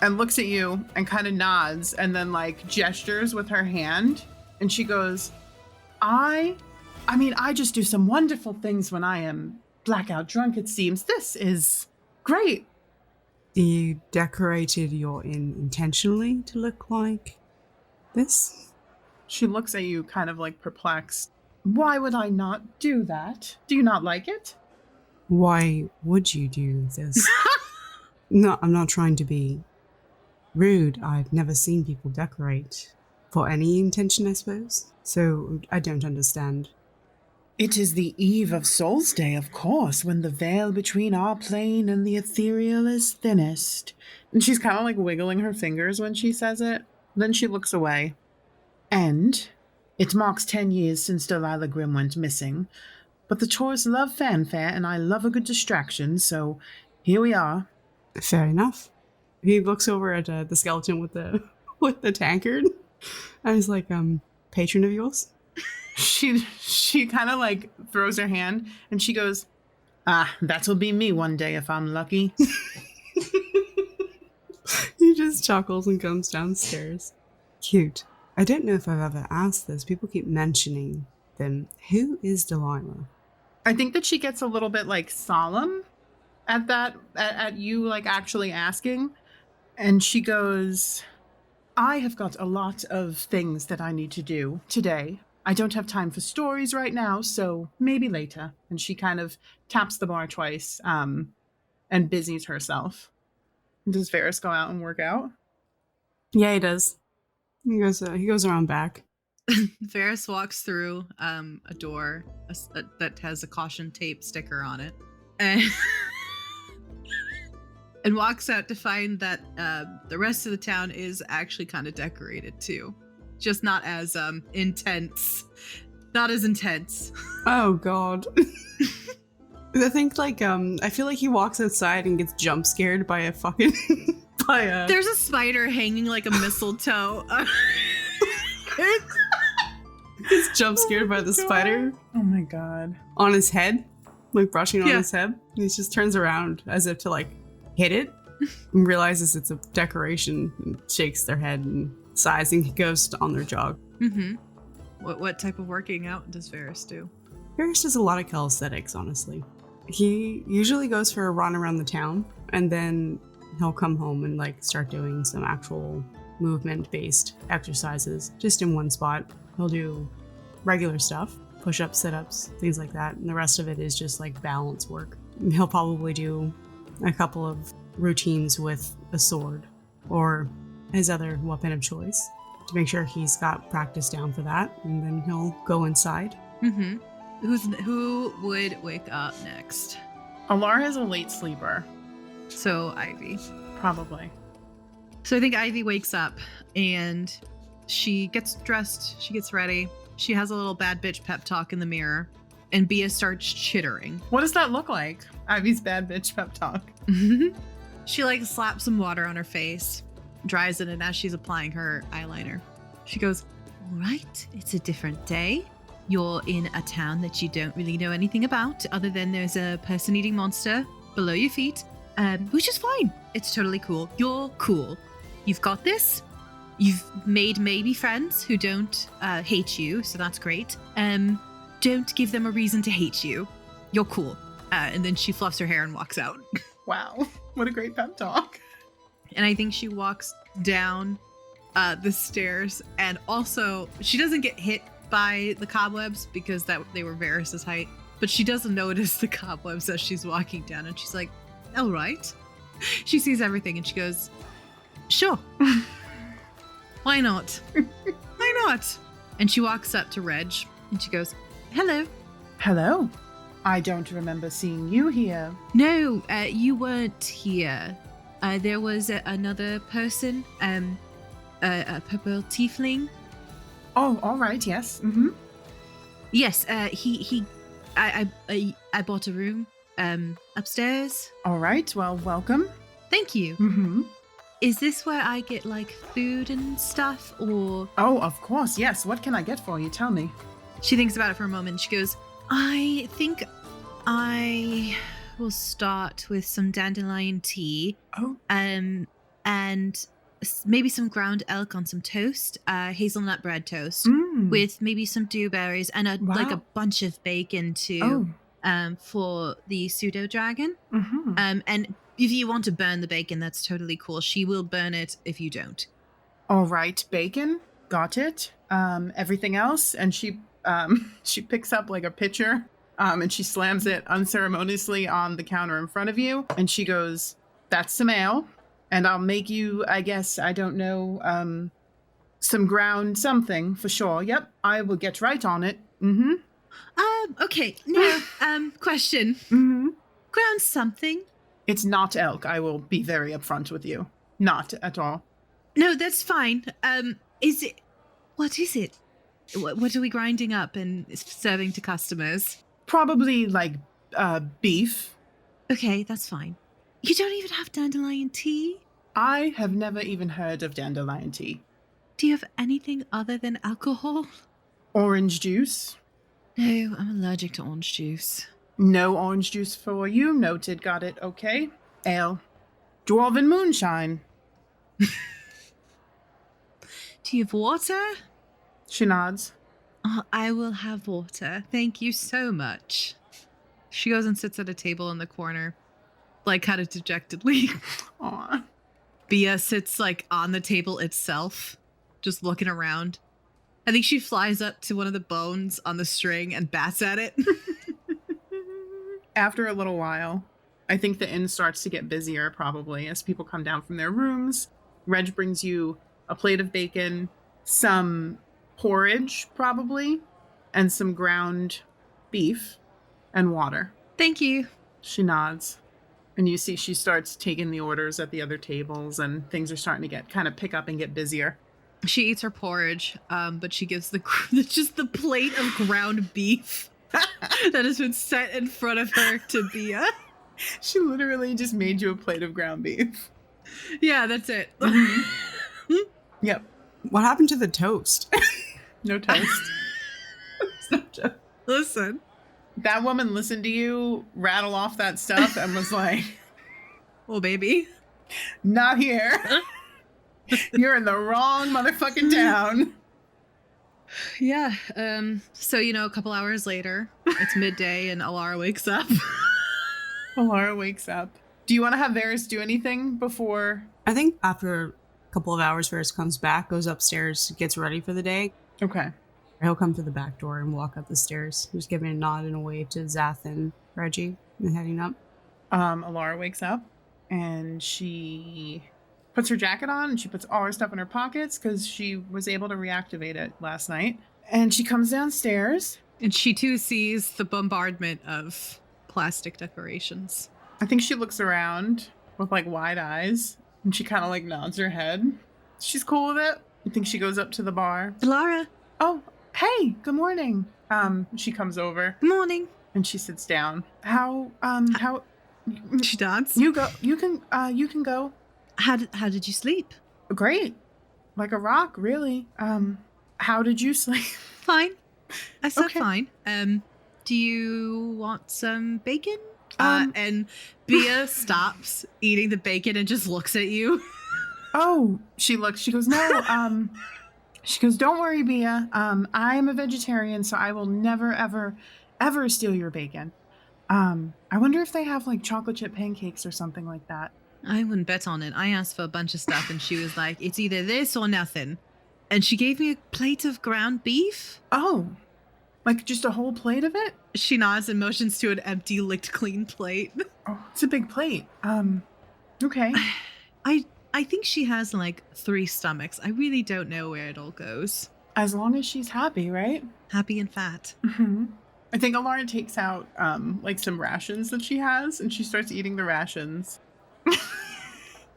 and looks at you and kind of nods and then like gestures with her hand. And she goes, I just do some wonderful things when I am blackout drunk, it seems. This is great. You decorated your inn intentionally to look like this? She looks at you kind of like perplexed. Why would I not do that? Do you not like it? Why would you do this? No, I'm not trying to be rude. I've never seen people decorate for any intention, I suppose. So I don't understand. It is the eve of Soul's Day, of course, when the veil between our plane and the ethereal is thinnest. And she's kind of like wiggling her fingers when she says it. Then she looks away. And it marks 10 years since Delilah Grimm went missing. But the tourists love fanfare, and I love a good distraction, so here we are. Fair enough. He looks over at the skeleton with the tankard. I was like, patron of yours? She kind of like throws her hand and she goes, that'll be me one day if I'm lucky. He just chuckles and comes downstairs. Cute. I don't know if I've ever asked this. People keep mentioning them. Who is Delilah? I think that she gets a little bit like solemn at you like actually asking. And she goes, I have got a lot of things that I need to do today. I don't have time for stories right now, so maybe later. And she kind of taps the bar twice and busies herself. Does Véres go out and work out? Yeah, he does. He goes around back. Véres walks through a door that has a caution tape sticker on it, and, and walks out to find that the rest of the town is actually kind of decorated too, just not as intense. Not as intense. Oh God. I think I feel like he walks outside and gets jump scared by a fucking There's a spider hanging like a mistletoe. He's jump scared by the spider. Oh my God. On his head, like brushing on his head. And he just turns around as if to like hit it and realizes it's a decoration and shakes their head and sighs and goes on their jog. Mm-hmm. What type of working out does Véres do? Véres does a lot of calisthenics, honestly. He usually goes for a run around the town and then he'll come home and like start doing some actual movement-based exercises just in one spot. He'll do regular stuff, push-ups, sit-ups, things like that, and the rest of it is just like balance work. He'll probably do a couple of routines with a sword or his other weapon of choice to make sure he's got practice down for that, and then he'll go inside. Mm-hmm. Who would wake up next? Elara is a late sleeper. So Ivy. Probably. So I think Ivy wakes up and she gets dressed, she gets ready, she has a little bad bitch pep talk in the mirror, and Bia starts chittering. What does that look like? Ivy's bad bitch pep talk. She like slaps some water on her face, dries it, and as she's applying her eyeliner, she goes, "All right, it's a different day. You're in a town that you don't really know anything about, other than there's a person-eating monster below your feet, which is fine. It's totally cool. You're cool. You've got this. You've made maybe friends who don't hate you, so that's great. Don't give them a reason to hate you. You're cool." And then she fluffs her hair and walks out. Wow, what a great pep talk. And I think she walks down the stairs, and also she doesn't get hit by the cobwebs because they were Véres' height, but she doesn't notice the cobwebs as she's walking down, and she's like, "All right." She sees everything and she goes, "Sure. Why not? Why not?" And she walks up to Reg and she goes, "Hello." Hello. I don't remember seeing you here. "No, you weren't here. There was another person, a purple tiefling." Oh, all right, yes. Mm-hmm. "Yes, I bought a room, upstairs." All right, well, welcome. "Thank you. Mm-hmm. Is this where I get like food and stuff, or?" Oh, of course, yes. What can I get for you? Tell me. She thinks about it for a moment. She goes, "I think I will start with some dandelion tea. Oh. And maybe some ground elk on some toast, hazelnut bread toast, with maybe some dewberries and like a bunch of bacon too, for the pseudo dragon. Mm-hmm. And if you want to burn the bacon, that's totally cool. She will burn it if you don't." All right, bacon. Got it. Everything else?" And she picks up like a pitcher, and she slams it unceremoniously on the counter in front of you. And she goes, "That's some ale. And I'll make you, I guess, I don't know, some ground something for sure. Yep, I will get right on it. Mm-hmm. Okay. No, question. Mm-hmm. Ground something? It's not elk. I will be very upfront with you. Not at all. No, that's fine. Is it? What is it? What are we grinding up and serving to customers? Probably like beef. Okay, that's fine. You don't even have dandelion tea? I have never even heard of dandelion tea. Do you have anything other than alcohol? Orange juice? No, I'm allergic to orange juice. No orange juice for you. Noted. Got it. Okay. Ale. Dwarven moonshine. Do you have water? She nods. Oh, I will have water. Thank you so much. She goes and sits at a table in the corner, like kind of dejectedly. Aw. Bia sits like on the table itself, just looking around. I think she flies up to one of the bones on the string and bats at it. After a little while, I think the inn starts to get busier probably as people come down from their rooms. Reg brings you a plate of bacon, some porridge probably, and some ground beef and water. Thank you. She nods. And you see she starts taking the orders at the other tables, and things are starting to get kind of pick up and get busier. She eats her porridge, but she gives just the plate of ground beef that has been set in front of her to Bia. She literally just made you a plate of ground beef. Yeah, that's it. Yep. What happened to the toast? No toast. No toast. Listen. That woman listened to you rattle off that stuff and was like, "Oh, baby. Not here. You're in the wrong motherfucking town." Yeah. So, a couple hours later, it's midday and Elara wakes up. Elara wakes up. Do you want to have Véres do anything before? I think after a couple of hours, Véres comes back, goes upstairs, gets ready for the day. Okay. He'll come to the back door and walk up the stairs. He's giving a nod and a wave to Zath and Reggie and heading up. Elara wakes up and she puts her jacket on and she puts all her stuff in her pockets because she was able to reactivate it last night. And she comes downstairs. And she too sees the bombardment of plastic decorations. I think she looks around with like wide eyes and she kind of like nods her head. She's cool with it. I think she goes up to the bar. Elara. Oh, hey, good morning. She comes over. Good morning. And she sits down. How She nods. You can go. How did you sleep? Great. Like a rock, really. How did you sleep? Fine. I slept Okay. fine. Do you want some bacon? And Bia stops eating the bacon and just looks at you. Oh, she goes, no, she goes, don't worry, Bia. I am a vegetarian, so I will never, ever, ever steal your bacon. I wonder if they have like chocolate chip pancakes or something like that. I wouldn't bet on it. I asked for a bunch of stuff and she was like, it's either this or nothing. And she gave me a plate of ground beef. Oh, like just a whole plate of it? She nods and motions to an empty, licked clean plate. Oh, it's a big plate. Okay. I think she has like 3 stomachs. I really don't know where it all goes. As long as she's happy, right? Happy and fat. Mm-hmm. I think Elara takes out like some rations that she has and she starts eating the rations.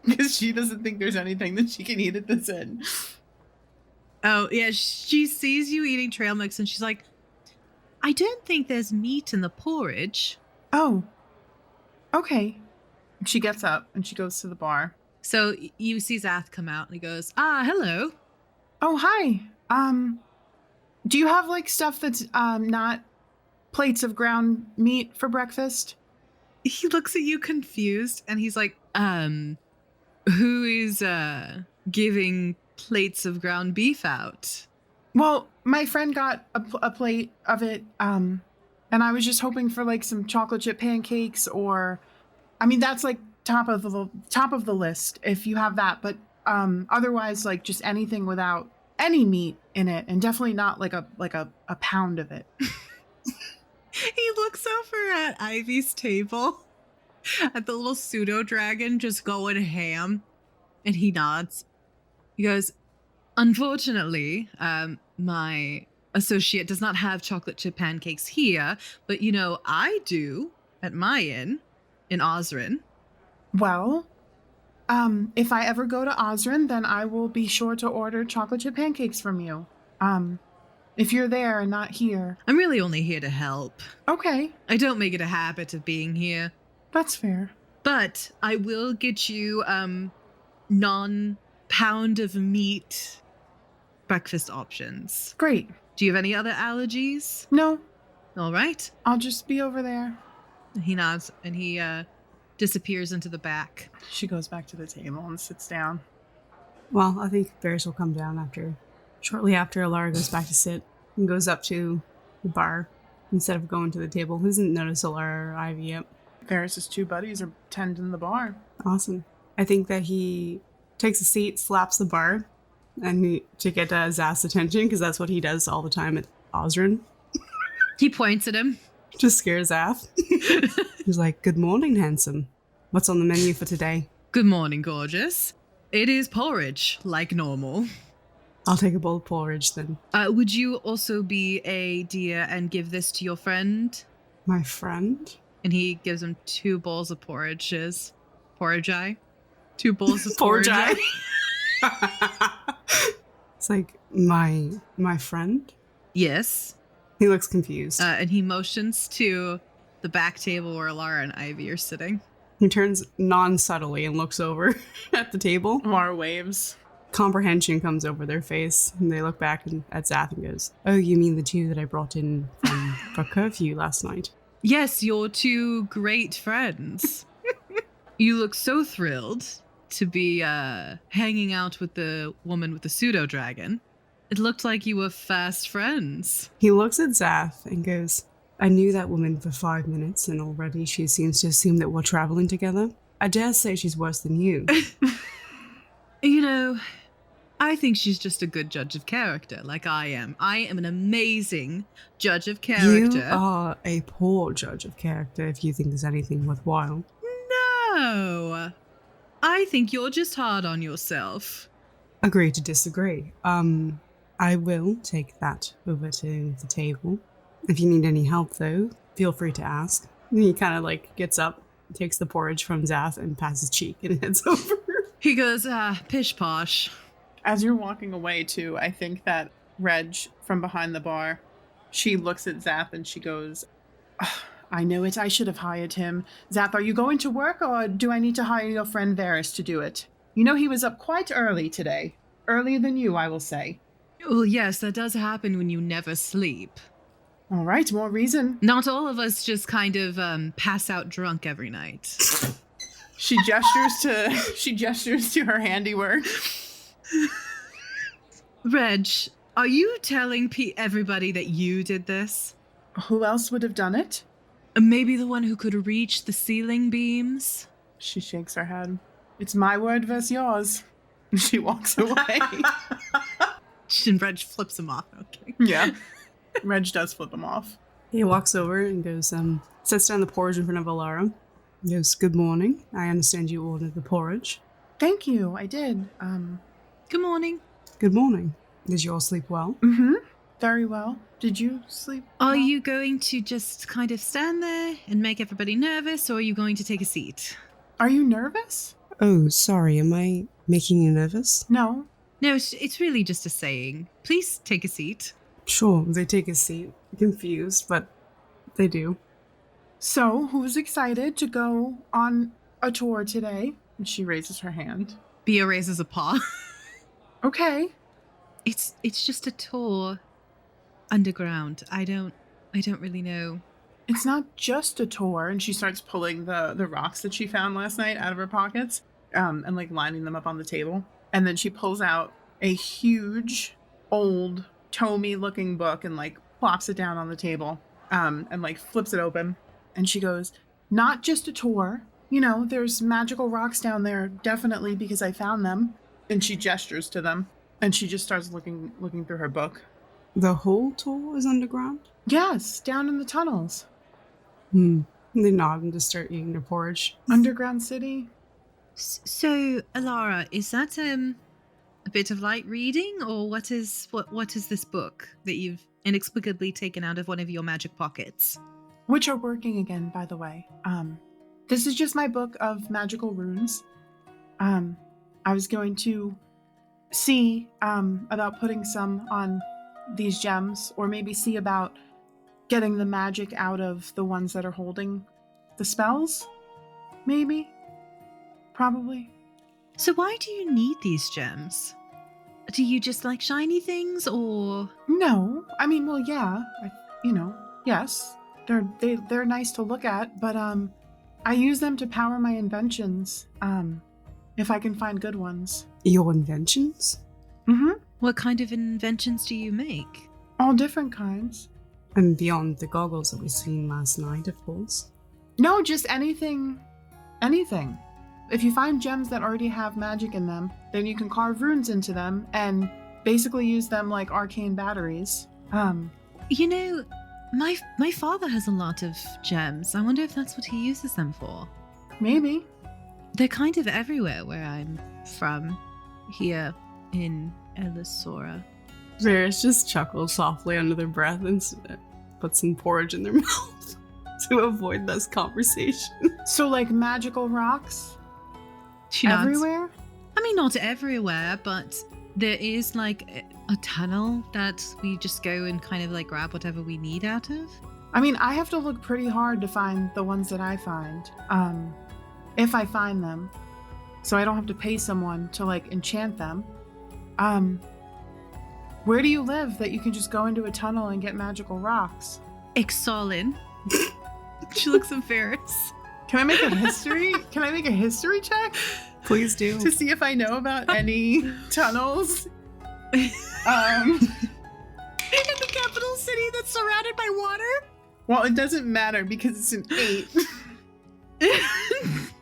Because she doesn't think there's anything that she can eat at this inn. Oh, yeah. She sees you eating trail mix and she's like, I don't think there's meat in the porridge. Oh, okay. She gets up and she goes to the bar. So you see Zath come out and he goes, hello. Oh, hi. Do you have like stuff that's not plates of ground meat for breakfast? He looks at you confused and he's like, who is giving plates of ground beef out? Well, my friend got a plate of it, and I was just hoping for like some chocolate chip pancakes, or, I mean, that's like top of the list if you have that. But otherwise, like just anything without any meat in it, and definitely not like a pound of it. He looks over at Ivy's table, at the little pseudo dragon just going ham, and he nods. He goes, unfortunately, my associate does not have chocolate chip pancakes here, but I do at my inn in Osrin. Well, if I ever go to Osrin, then I will be sure to order chocolate chip pancakes from you. If you're there and not here. I'm really only here to help. Okay. I don't make it a habit of being here. That's fair. But I will get you non-pound of meat breakfast options. Great. Do you have any other allergies? No. All right. I'll just be over there. He nods and he disappears into the back. She goes back to the table and sits down. Well, I think Véres will come down shortly after Elara goes back to sit and goes up to the bar instead of going to the table. He doesn't notice Elara or Ivy yet. Véres' 2 buddies are tending the bar. Awesome. I think that he takes a seat, slaps the bar, and to get Zath's attention, because that's what he does all the time at Osrin. He points at him. Just scares Zath. He's like, good morning, handsome. What's on the menu for today? Good morning, gorgeous. It is porridge, like normal. I'll take a bowl of porridge then. Would you also be a dear and give this to your friend? My friend? And he gives him 2 bowls of porridges. Porridge-eye? 2 bowls of Porridge. porridge. It's like, my friend? Yes. He looks confused. And he motions to the back table where Elara and Ivy are sitting. He turns non-subtly and looks over at the table. Lara waves. Comprehension comes over their face, and they look back at Zath and goes, "Oh, you mean the 2 that I brought in for curfew last night?" Yes, your 2 great friends. You look so thrilled to be hanging out with the woman with the pseudo-dragon. It looked like you were fast friends. He looks at Zath and goes, "I knew that woman for 5 minutes, and already she seems to assume that we're traveling together. I dare say she's worse than you." You know, I think she's just a good judge of character, like I am. I am an amazing judge of character. You are a poor judge of character if you think there's anything worthwhile. No. I think you're just hard on yourself. Agree to disagree. I will take that over to the table. If you need any help, though, feel free to ask. And he kind of like gets up, takes the porridge from Zath, and passes cheek and heads over. He goes, pish posh. As you're walking away, too, I think that Reg, from behind the bar, she looks at Zath and she goes, I know it. I should have hired him. Zath, are you going to work, or do I need to hire your friend Véres to do it? You know, he was up quite early today. Earlier than you, I will say. Well, yes, that does happen when you never sleep. All right, more reason. Not all of us just kind of pass out drunk every night. She gestures to her handiwork. Reg, are you telling everybody that you did this? Who else would have done it? Maybe the one who could reach the ceiling beams? She shakes her head. It's my word versus yours. She walks away. And Reg flips him off. Okay. Yeah. Reg does flip him off. He walks over and goes, sets down the porridge in front of Elara. He goes, "Good morning. I understand you ordered the porridge." Thank you, I did. Good morning. Good morning. Did you all sleep well? Mm-hmm. Very well. Did you sleep well? Are you going to just kind of stand there and make everybody nervous, or are you going to take a seat? Are you nervous? Oh, sorry. Am I making you nervous? No. No, it's really just a saying. Please take a seat. Sure, they take a seat. Confused, but they do. So, who's excited to go on a tour today? And she raises her hand. Bia raises a paw. Okay. It's just a tour underground. I don't really know. It's not just a tour. And she starts pulling the rocks that she found last night out of her pockets, and like lining them up on the table. And then she pulls out a huge, old, tomey looking book and like plops it down on the table, and like flips it open. And she goes, "Not just a tour. You know, there's magical rocks down there, definitely, because I found them." And she gestures to them, and she just starts looking through her book. The whole tour is underground? Yes, down in the tunnels. They nod and just start eating their porridge. Underground city. So, Elara, is that a bit of light reading, or what is this book that you've inexplicably taken out of one of your magic pockets? Which are working again, by the way. This is just my book of magical runes. I was going to see about putting some on these gems, or maybe see about getting the magic out of the ones that are holding the spells. Maybe. Probably. So why do you need these gems? Do you just like shiny things, or? No. I mean, well, yeah. Yes. They're nice to look at, but I use them to power my inventions. If I can find good ones. Your inventions? Mm-hmm. What kind of inventions do you make? All different kinds. And beyond the goggles that we seen last night, of course. No, just anything. Anything. If you find gems that already have magic in them, then you can carve runes into them and basically use them like arcane batteries. You know, my father has a lot of gems. I wonder if that's what he uses them for. Maybe. They're kind of everywhere where I'm from here in Elara. Véres just chuckles softly under their breath and puts some porridge in their mouth to avoid this conversation. So, like, magical rocks She nods. everywhere? I mean, not everywhere, but there is like a tunnel that we just go and kind of like grab whatever we need out of. I mean, I have to look pretty hard to find the ones that I find. If I find them. So I don't have to pay someone to, like, enchant them. Where do you live that you can just go into a tunnel and get magical rocks? Ixolin. She looks at Véres. Can I make a history? Can I make a history check Please do. to see if I know about any tunnels? In the capital city that's surrounded by water? Well, it doesn't matter because it's an 8.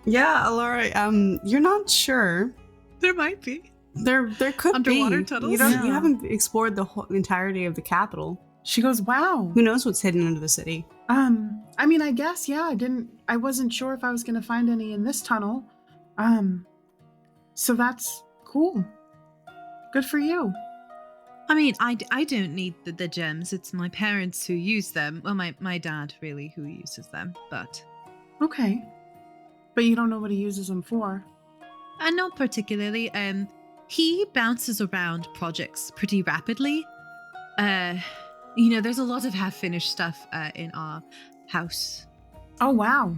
Yeah, Elara, you're not sure. There might be. There could Underwater be. tunnels? You Yeah. haven't explored the whole entirety of the capital. She goes, wow. Who knows what's hidden under the city? I mean, I guess, yeah, I wasn't sure if I was going to find any in this tunnel. So that's cool. Good for you. I mean, I don't need the gems. It's my parents who use them. Well, my dad, really, who uses them. But Okay. But you don't know what he uses them for. not particularly. He bounces around projects pretty rapidly. There's a lot of half-finished stuff in our house. Oh, wow.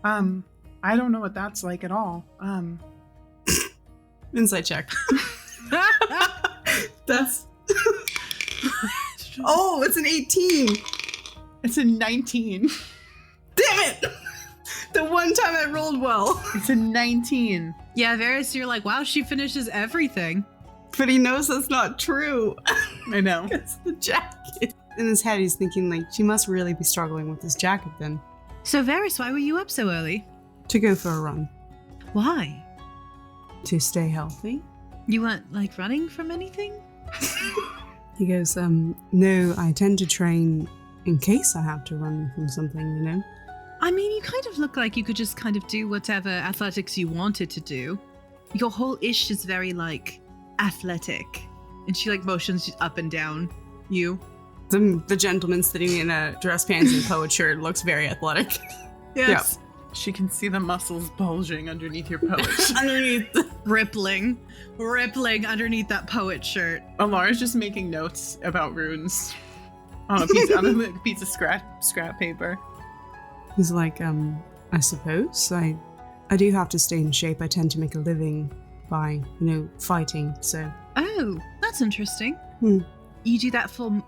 I don't know what that's like at all. Insight check. That's... Oh, it's an 18. It's a 19. Damn it! The one time I rolled well. It's a 19. Yeah, Véres, you're like, wow, she finishes everything. But he knows that's not true. I know. It's the jacket. In his head, he's thinking, like, she must really be struggling with this jacket then. So, Véres, why were you up so early? To go for a run. Why? To stay healthy. You weren't, like, running from anything? He goes, no, I tend to train in case I have to run from something, you know? I mean, you kind of look like you could just kind of do whatever athletics you wanted to do. Your whole ish is very, like, athletic. And she, like, motions up and down you. The gentleman sitting in a dress pants and poet shirt looks very athletic. Yes. She can see the muscles bulging underneath your pouch. Underneath. Rippling underneath that poet shirt. Elara's just making notes about runes on a piece of scrap paper. He's like, I suppose I do have to stay in shape. I tend to make a living by, fighting, so. Oh, that's interesting. Hmm. You do that for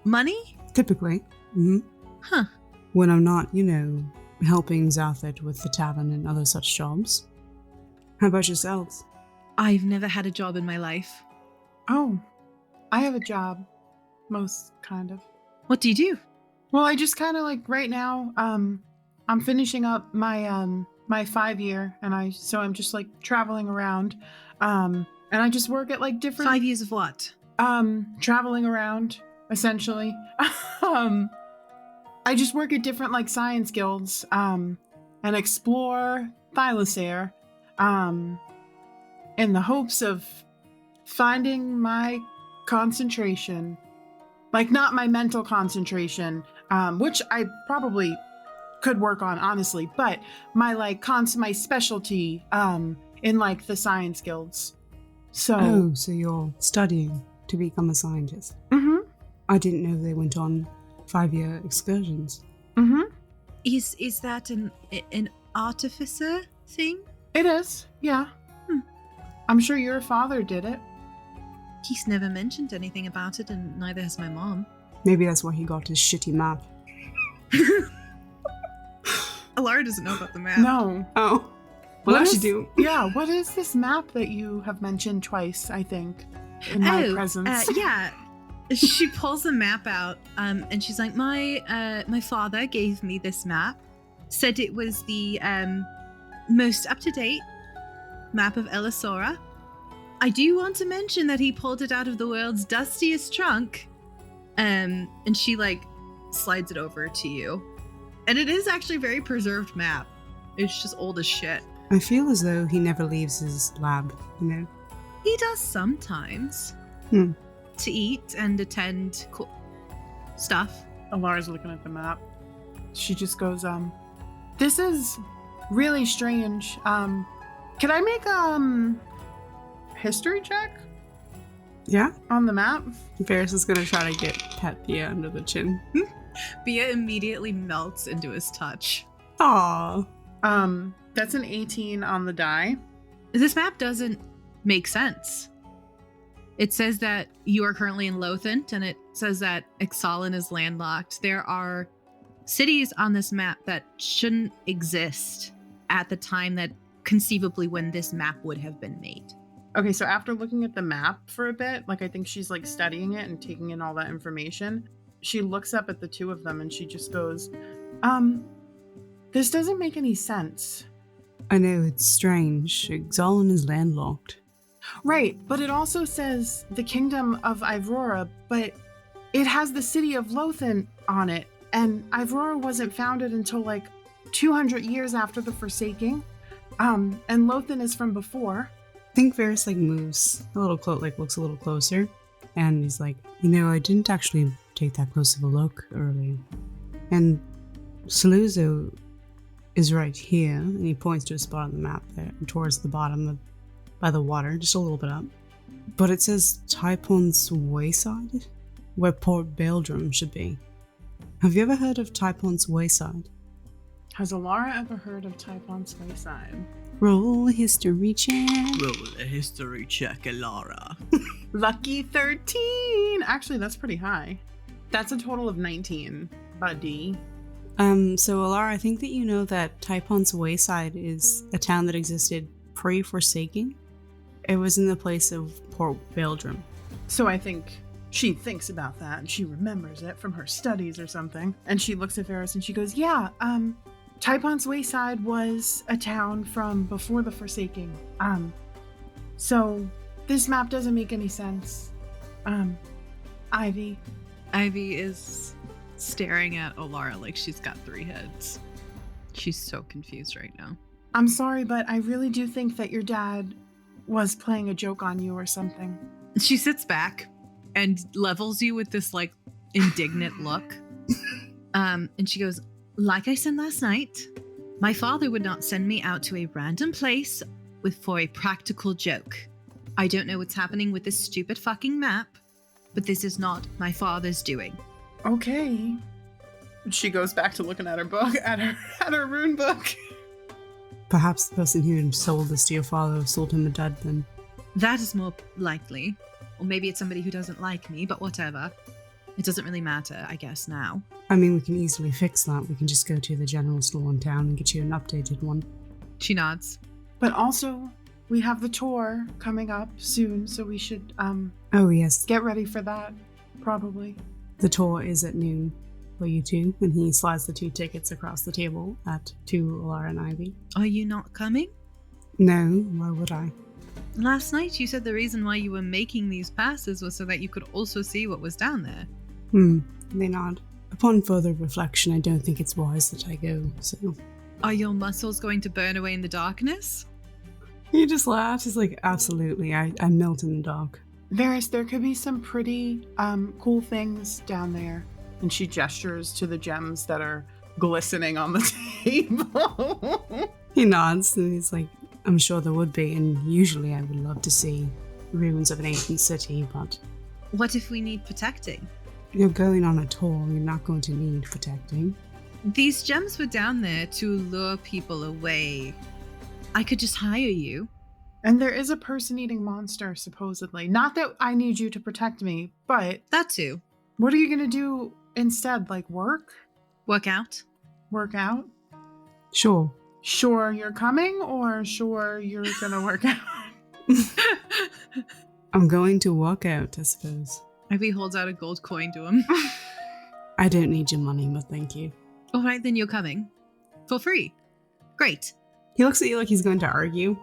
money? Typically. Mm-hmm. Huh. When I'm not, helping Zarthid with the tavern and other such jobs. How about yourselves? I've never had a job in my life. Oh, I have a job. Most kind of. What do you do? Well, I just kind of like right now, I'm finishing up my my 5-year, and I'm just like traveling around, and I just work at like different 5 years of what? traveling around essentially. I just work at different like science guilds, and explore Thylacer, in the hopes of finding my concentration. Like, not my mental concentration, which I probably could work on, honestly, but my, like, my specialty, in, like, the science guilds. So you're studying to become a scientist. Mm-hmm. I didn't know they went on 5-year excursions. Mm-hmm. Is that an artificer thing? It is, yeah. I'm sure your father did it. He's never mentioned anything about it, and neither has my mom. Maybe that's why he got his shitty map. Elara doesn't know about the map. No. Oh. Well, I should do. Yeah, what is this map that you have mentioned twice, I think, in my presence? Yeah. She pulls a map out, and she's like, my father gave me this map, said it was the most up-to-date map of Elara. I do want to mention that he pulled it out of the world's dustiest trunk. And she, like, slides it over to you. And it is actually a very preserved map. It's just old as shit. I feel as though he never leaves his lab, you know? He does sometimes. Hmm. To eat and attend stuff. Elara's looking at the map. She just goes, this is really strange. Can I make history check Yeah? on the map? Véres is gonna try to get Pet Bia under the chin. Bia immediately melts into his touch. Aww. That's an 18 on the die. This map doesn't make sense. It says that you are currently in Lothent, and it says that Ixalan is landlocked. There are cities on this map that shouldn't exist at the time that conceivably when this map would have been made. Okay, so after looking at the map for a bit, like I think she's like studying it and taking in all that information, she looks up at the two of them and she just goes, this doesn't make any sense. I know, it's strange. Ixalan is landlocked. Right, but it also says the kingdom of Ivora, but it has the city of Lothent on it, and Ivora wasn't founded until like 200 years after the Forsaking, and Lothent is from before. I think Véres moves a little looks a little closer, and he's like, you know, I didn't actually take that close of a look earlier. And Saluzzo is right here, and he points to a spot on the map there, towards the bottom by the water, just a little bit up. But it says Typon's Wayside, where Port Beldrum should be. Have you ever heard of Typon's Wayside? Has Elara ever heard of Typon's Wayside? Roll a history check. Roll a history check, Elara. Lucky 13! Actually, that's pretty high. That's a total of 19, buddy. So Elara, I think that you know that Typon's Wayside is a town that existed pre-Forsaking. It was in the place of Port Beldrum. So I think she thinks about that and she remembers it from her studies or something. And she looks at Véres and she goes, yeah, Typon's Wayside was a town from before the Forsaking. So this map doesn't make any sense. Ivy. Ivy is staring at Elara like she's got three heads. She's so confused right now. I'm sorry, but I really do think that your dad was playing a joke on you or something. She sits back and levels you with this indignant look. And she goes, like I said last night, my father would not send me out to a random place for a practical joke. I don't know what's happening with this stupid fucking map, but this is not my father's doing. Okay. She goes back to looking at her book, at her rune book. Perhaps the person who sold this to your father sold him a dud then. That is more likely. Or maybe it's somebody who doesn't like me, but whatever. It doesn't really matter, I guess, now. I mean, we can easily fix that. We can just go to the general store in town and get you an updated one. She nods. But also, we have the tour coming up soon, so we should, Oh, yes. get ready for that, probably. The tour is at noon for you two, and he slides the 2 tickets across the table to Elara and Ivy. Are you not coming? No, why would I? Last night you said the reason why you were making these passes was so that you could also see what was down there. They nod. Upon further reflection, I don't think it's wise that I go, so... Are your muscles going to burn away in the darkness? He just laughs. He's like, absolutely, I melt in the dark. Véres, there could be some pretty, cool things down there. And she gestures to the gems that are glistening on the table. He nods, and he's like, I'm sure there would be, and usually I would love to see ruins of an ancient city, but... What if we need protecting? You're going on a tour, you're not going to need protecting. These gems were down there to lure people away. I could just hire you. And there is a person-eating monster, supposedly. Not that I need you to protect me, but... That too. What are you going to do instead? Work? Work out? Work out? Sure. Sure you're coming, or sure you're going to work out? I'm going to walk out, I suppose. Ivy holds out a gold coin to him. I don't need your money, but thank you. All right, then you're coming. For free. Great. He looks at you like he's going to argue.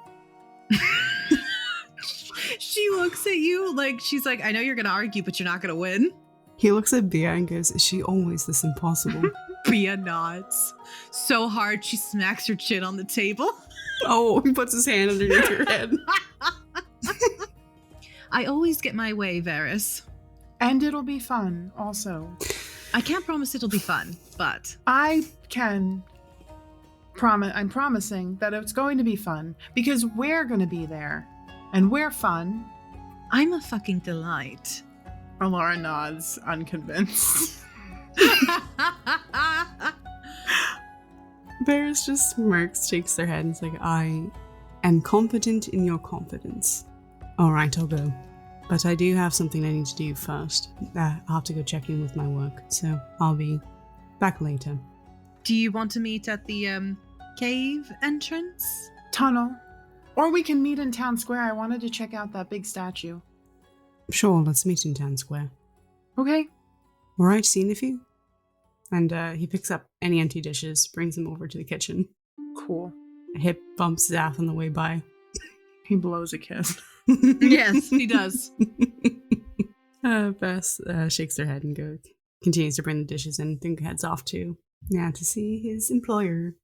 She looks at you like she's like, I know you're going to argue, but you're not going to win. He looks at Bia and goes, is she always this impossible? Bia nods so hard she smacks her chin on the table. Oh, he puts his hand underneath your head. I always get my way, Véres. And it'll be fun, also. I can't promise it'll be fun, but I can promise. I'm promising that it's going to be fun because we're going to be there, and we're fun. I'm a fucking delight. Elara nods, unconvinced. Véres just smirks, shakes their head, and is like, I am confident in your confidence. Alright, I'll go. But I do have something I need to do first. I'll have to go check in with my work, so I'll be back later. Do you want to meet at the cave entrance? Tunnel. Or we can meet in town square. I wanted to check out that big statue. Sure, let's meet in town square. Okay. Alright, see you in a few. And he picks up any empty dishes, brings them over to the kitchen. Cool. Hip bumps Zaph on the way by. He blows a kiss. Yes, he does. Bess shakes her head and continues to bring the dishes in, then heads off to see his employer.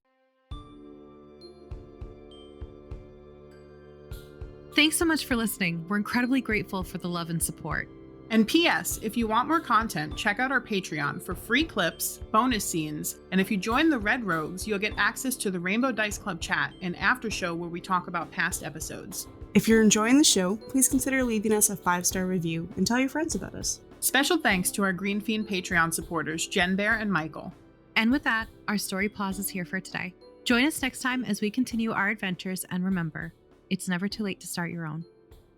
Thanks so much for listening. We're incredibly grateful for the love and support. And P.S., if you want more content, check out our Patreon for free clips, bonus scenes, and if you join the Red Rogues, you'll get access to the Rainbow Dice Club chat and after show where we talk about past episodes. If you're enjoying the show, please consider leaving us a 5-star review and tell your friends about us. Special thanks to our Green Fiend Patreon supporters, Jen Bear and Michael. And with that, our story pauses here for today. Join us next time as we continue our adventures, and remember, it's never too late to start your own.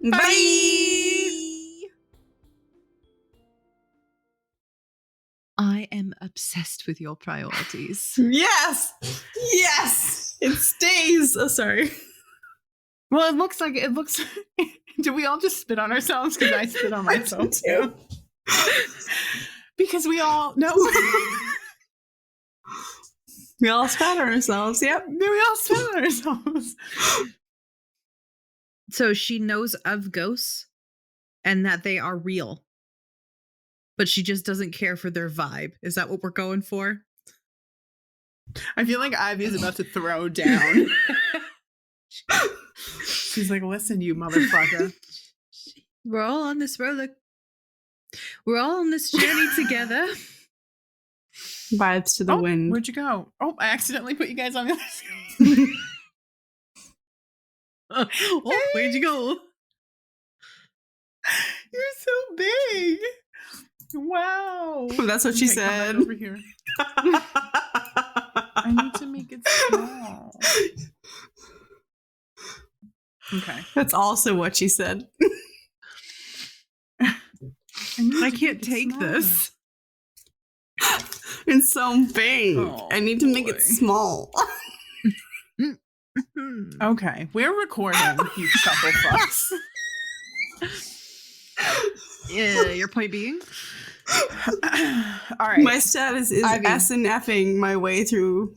Bye! I am obsessed with your priorities. Yes! Yes! It stays! Oh, sorry. Well, it looks. Did we all just spit on ourselves? Because I spit on myself too. Because we all no. We all spat on ourselves. Yep. We all spit on ourselves. So she knows of ghosts and that they are real, but she just doesn't care for their vibe. Is that what we're going for? I feel like Ivy's about to throw down. She's like, listen, you motherfucker. We're all on this roller. We're all on this journey together. Vibes to the wind. Where'd you go? Oh, I accidentally put you guys on the other side. Oh, where'd you go? You're so big. Wow. That's what she said. Over here. I need to make it small. Okay. That's also what she said. I can't take this. It's so big. Oh, I need to make it small. Okay, we're recording, you chuckle fucks. Yeah, your point being? All right. My status is S&Fing my way through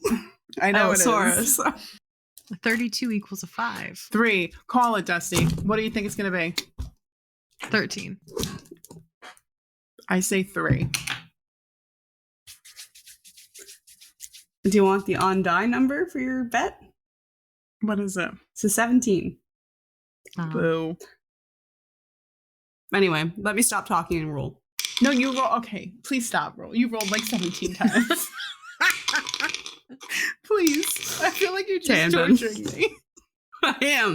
I know Allosaurus. it is. 32 equals a 5. 3. Call it, Dusty. What do you think it's going to be? 13. I say 3. Do you want the on-die number for your bet? What is it? It's a 17. Boo. Anyway, let me stop talking and roll. No, you roll. Okay, please stop roll. You rolled like 17 times. Please. I feel like you're just torturing me. I am.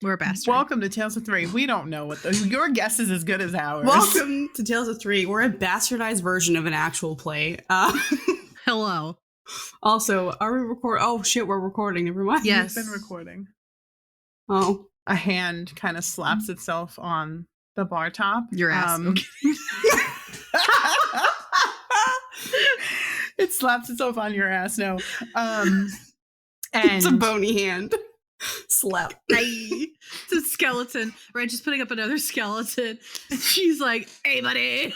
We're a bastard. Welcome to Tales of 3. We don't know what your guess is as good as ours. Welcome to Tales of 3. We're a bastardized version of an actual play. Hello. Also, are we Oh shit, we're recording. Never mind. Yes. We've been recording. Oh. A hand kind of slaps itself on the bar top. Your ass. Okay. It slaps itself on your ass. No. And it's a bony hand. Slap. It's a skeleton. Right, just putting up another skeleton. And she's like, hey, buddy.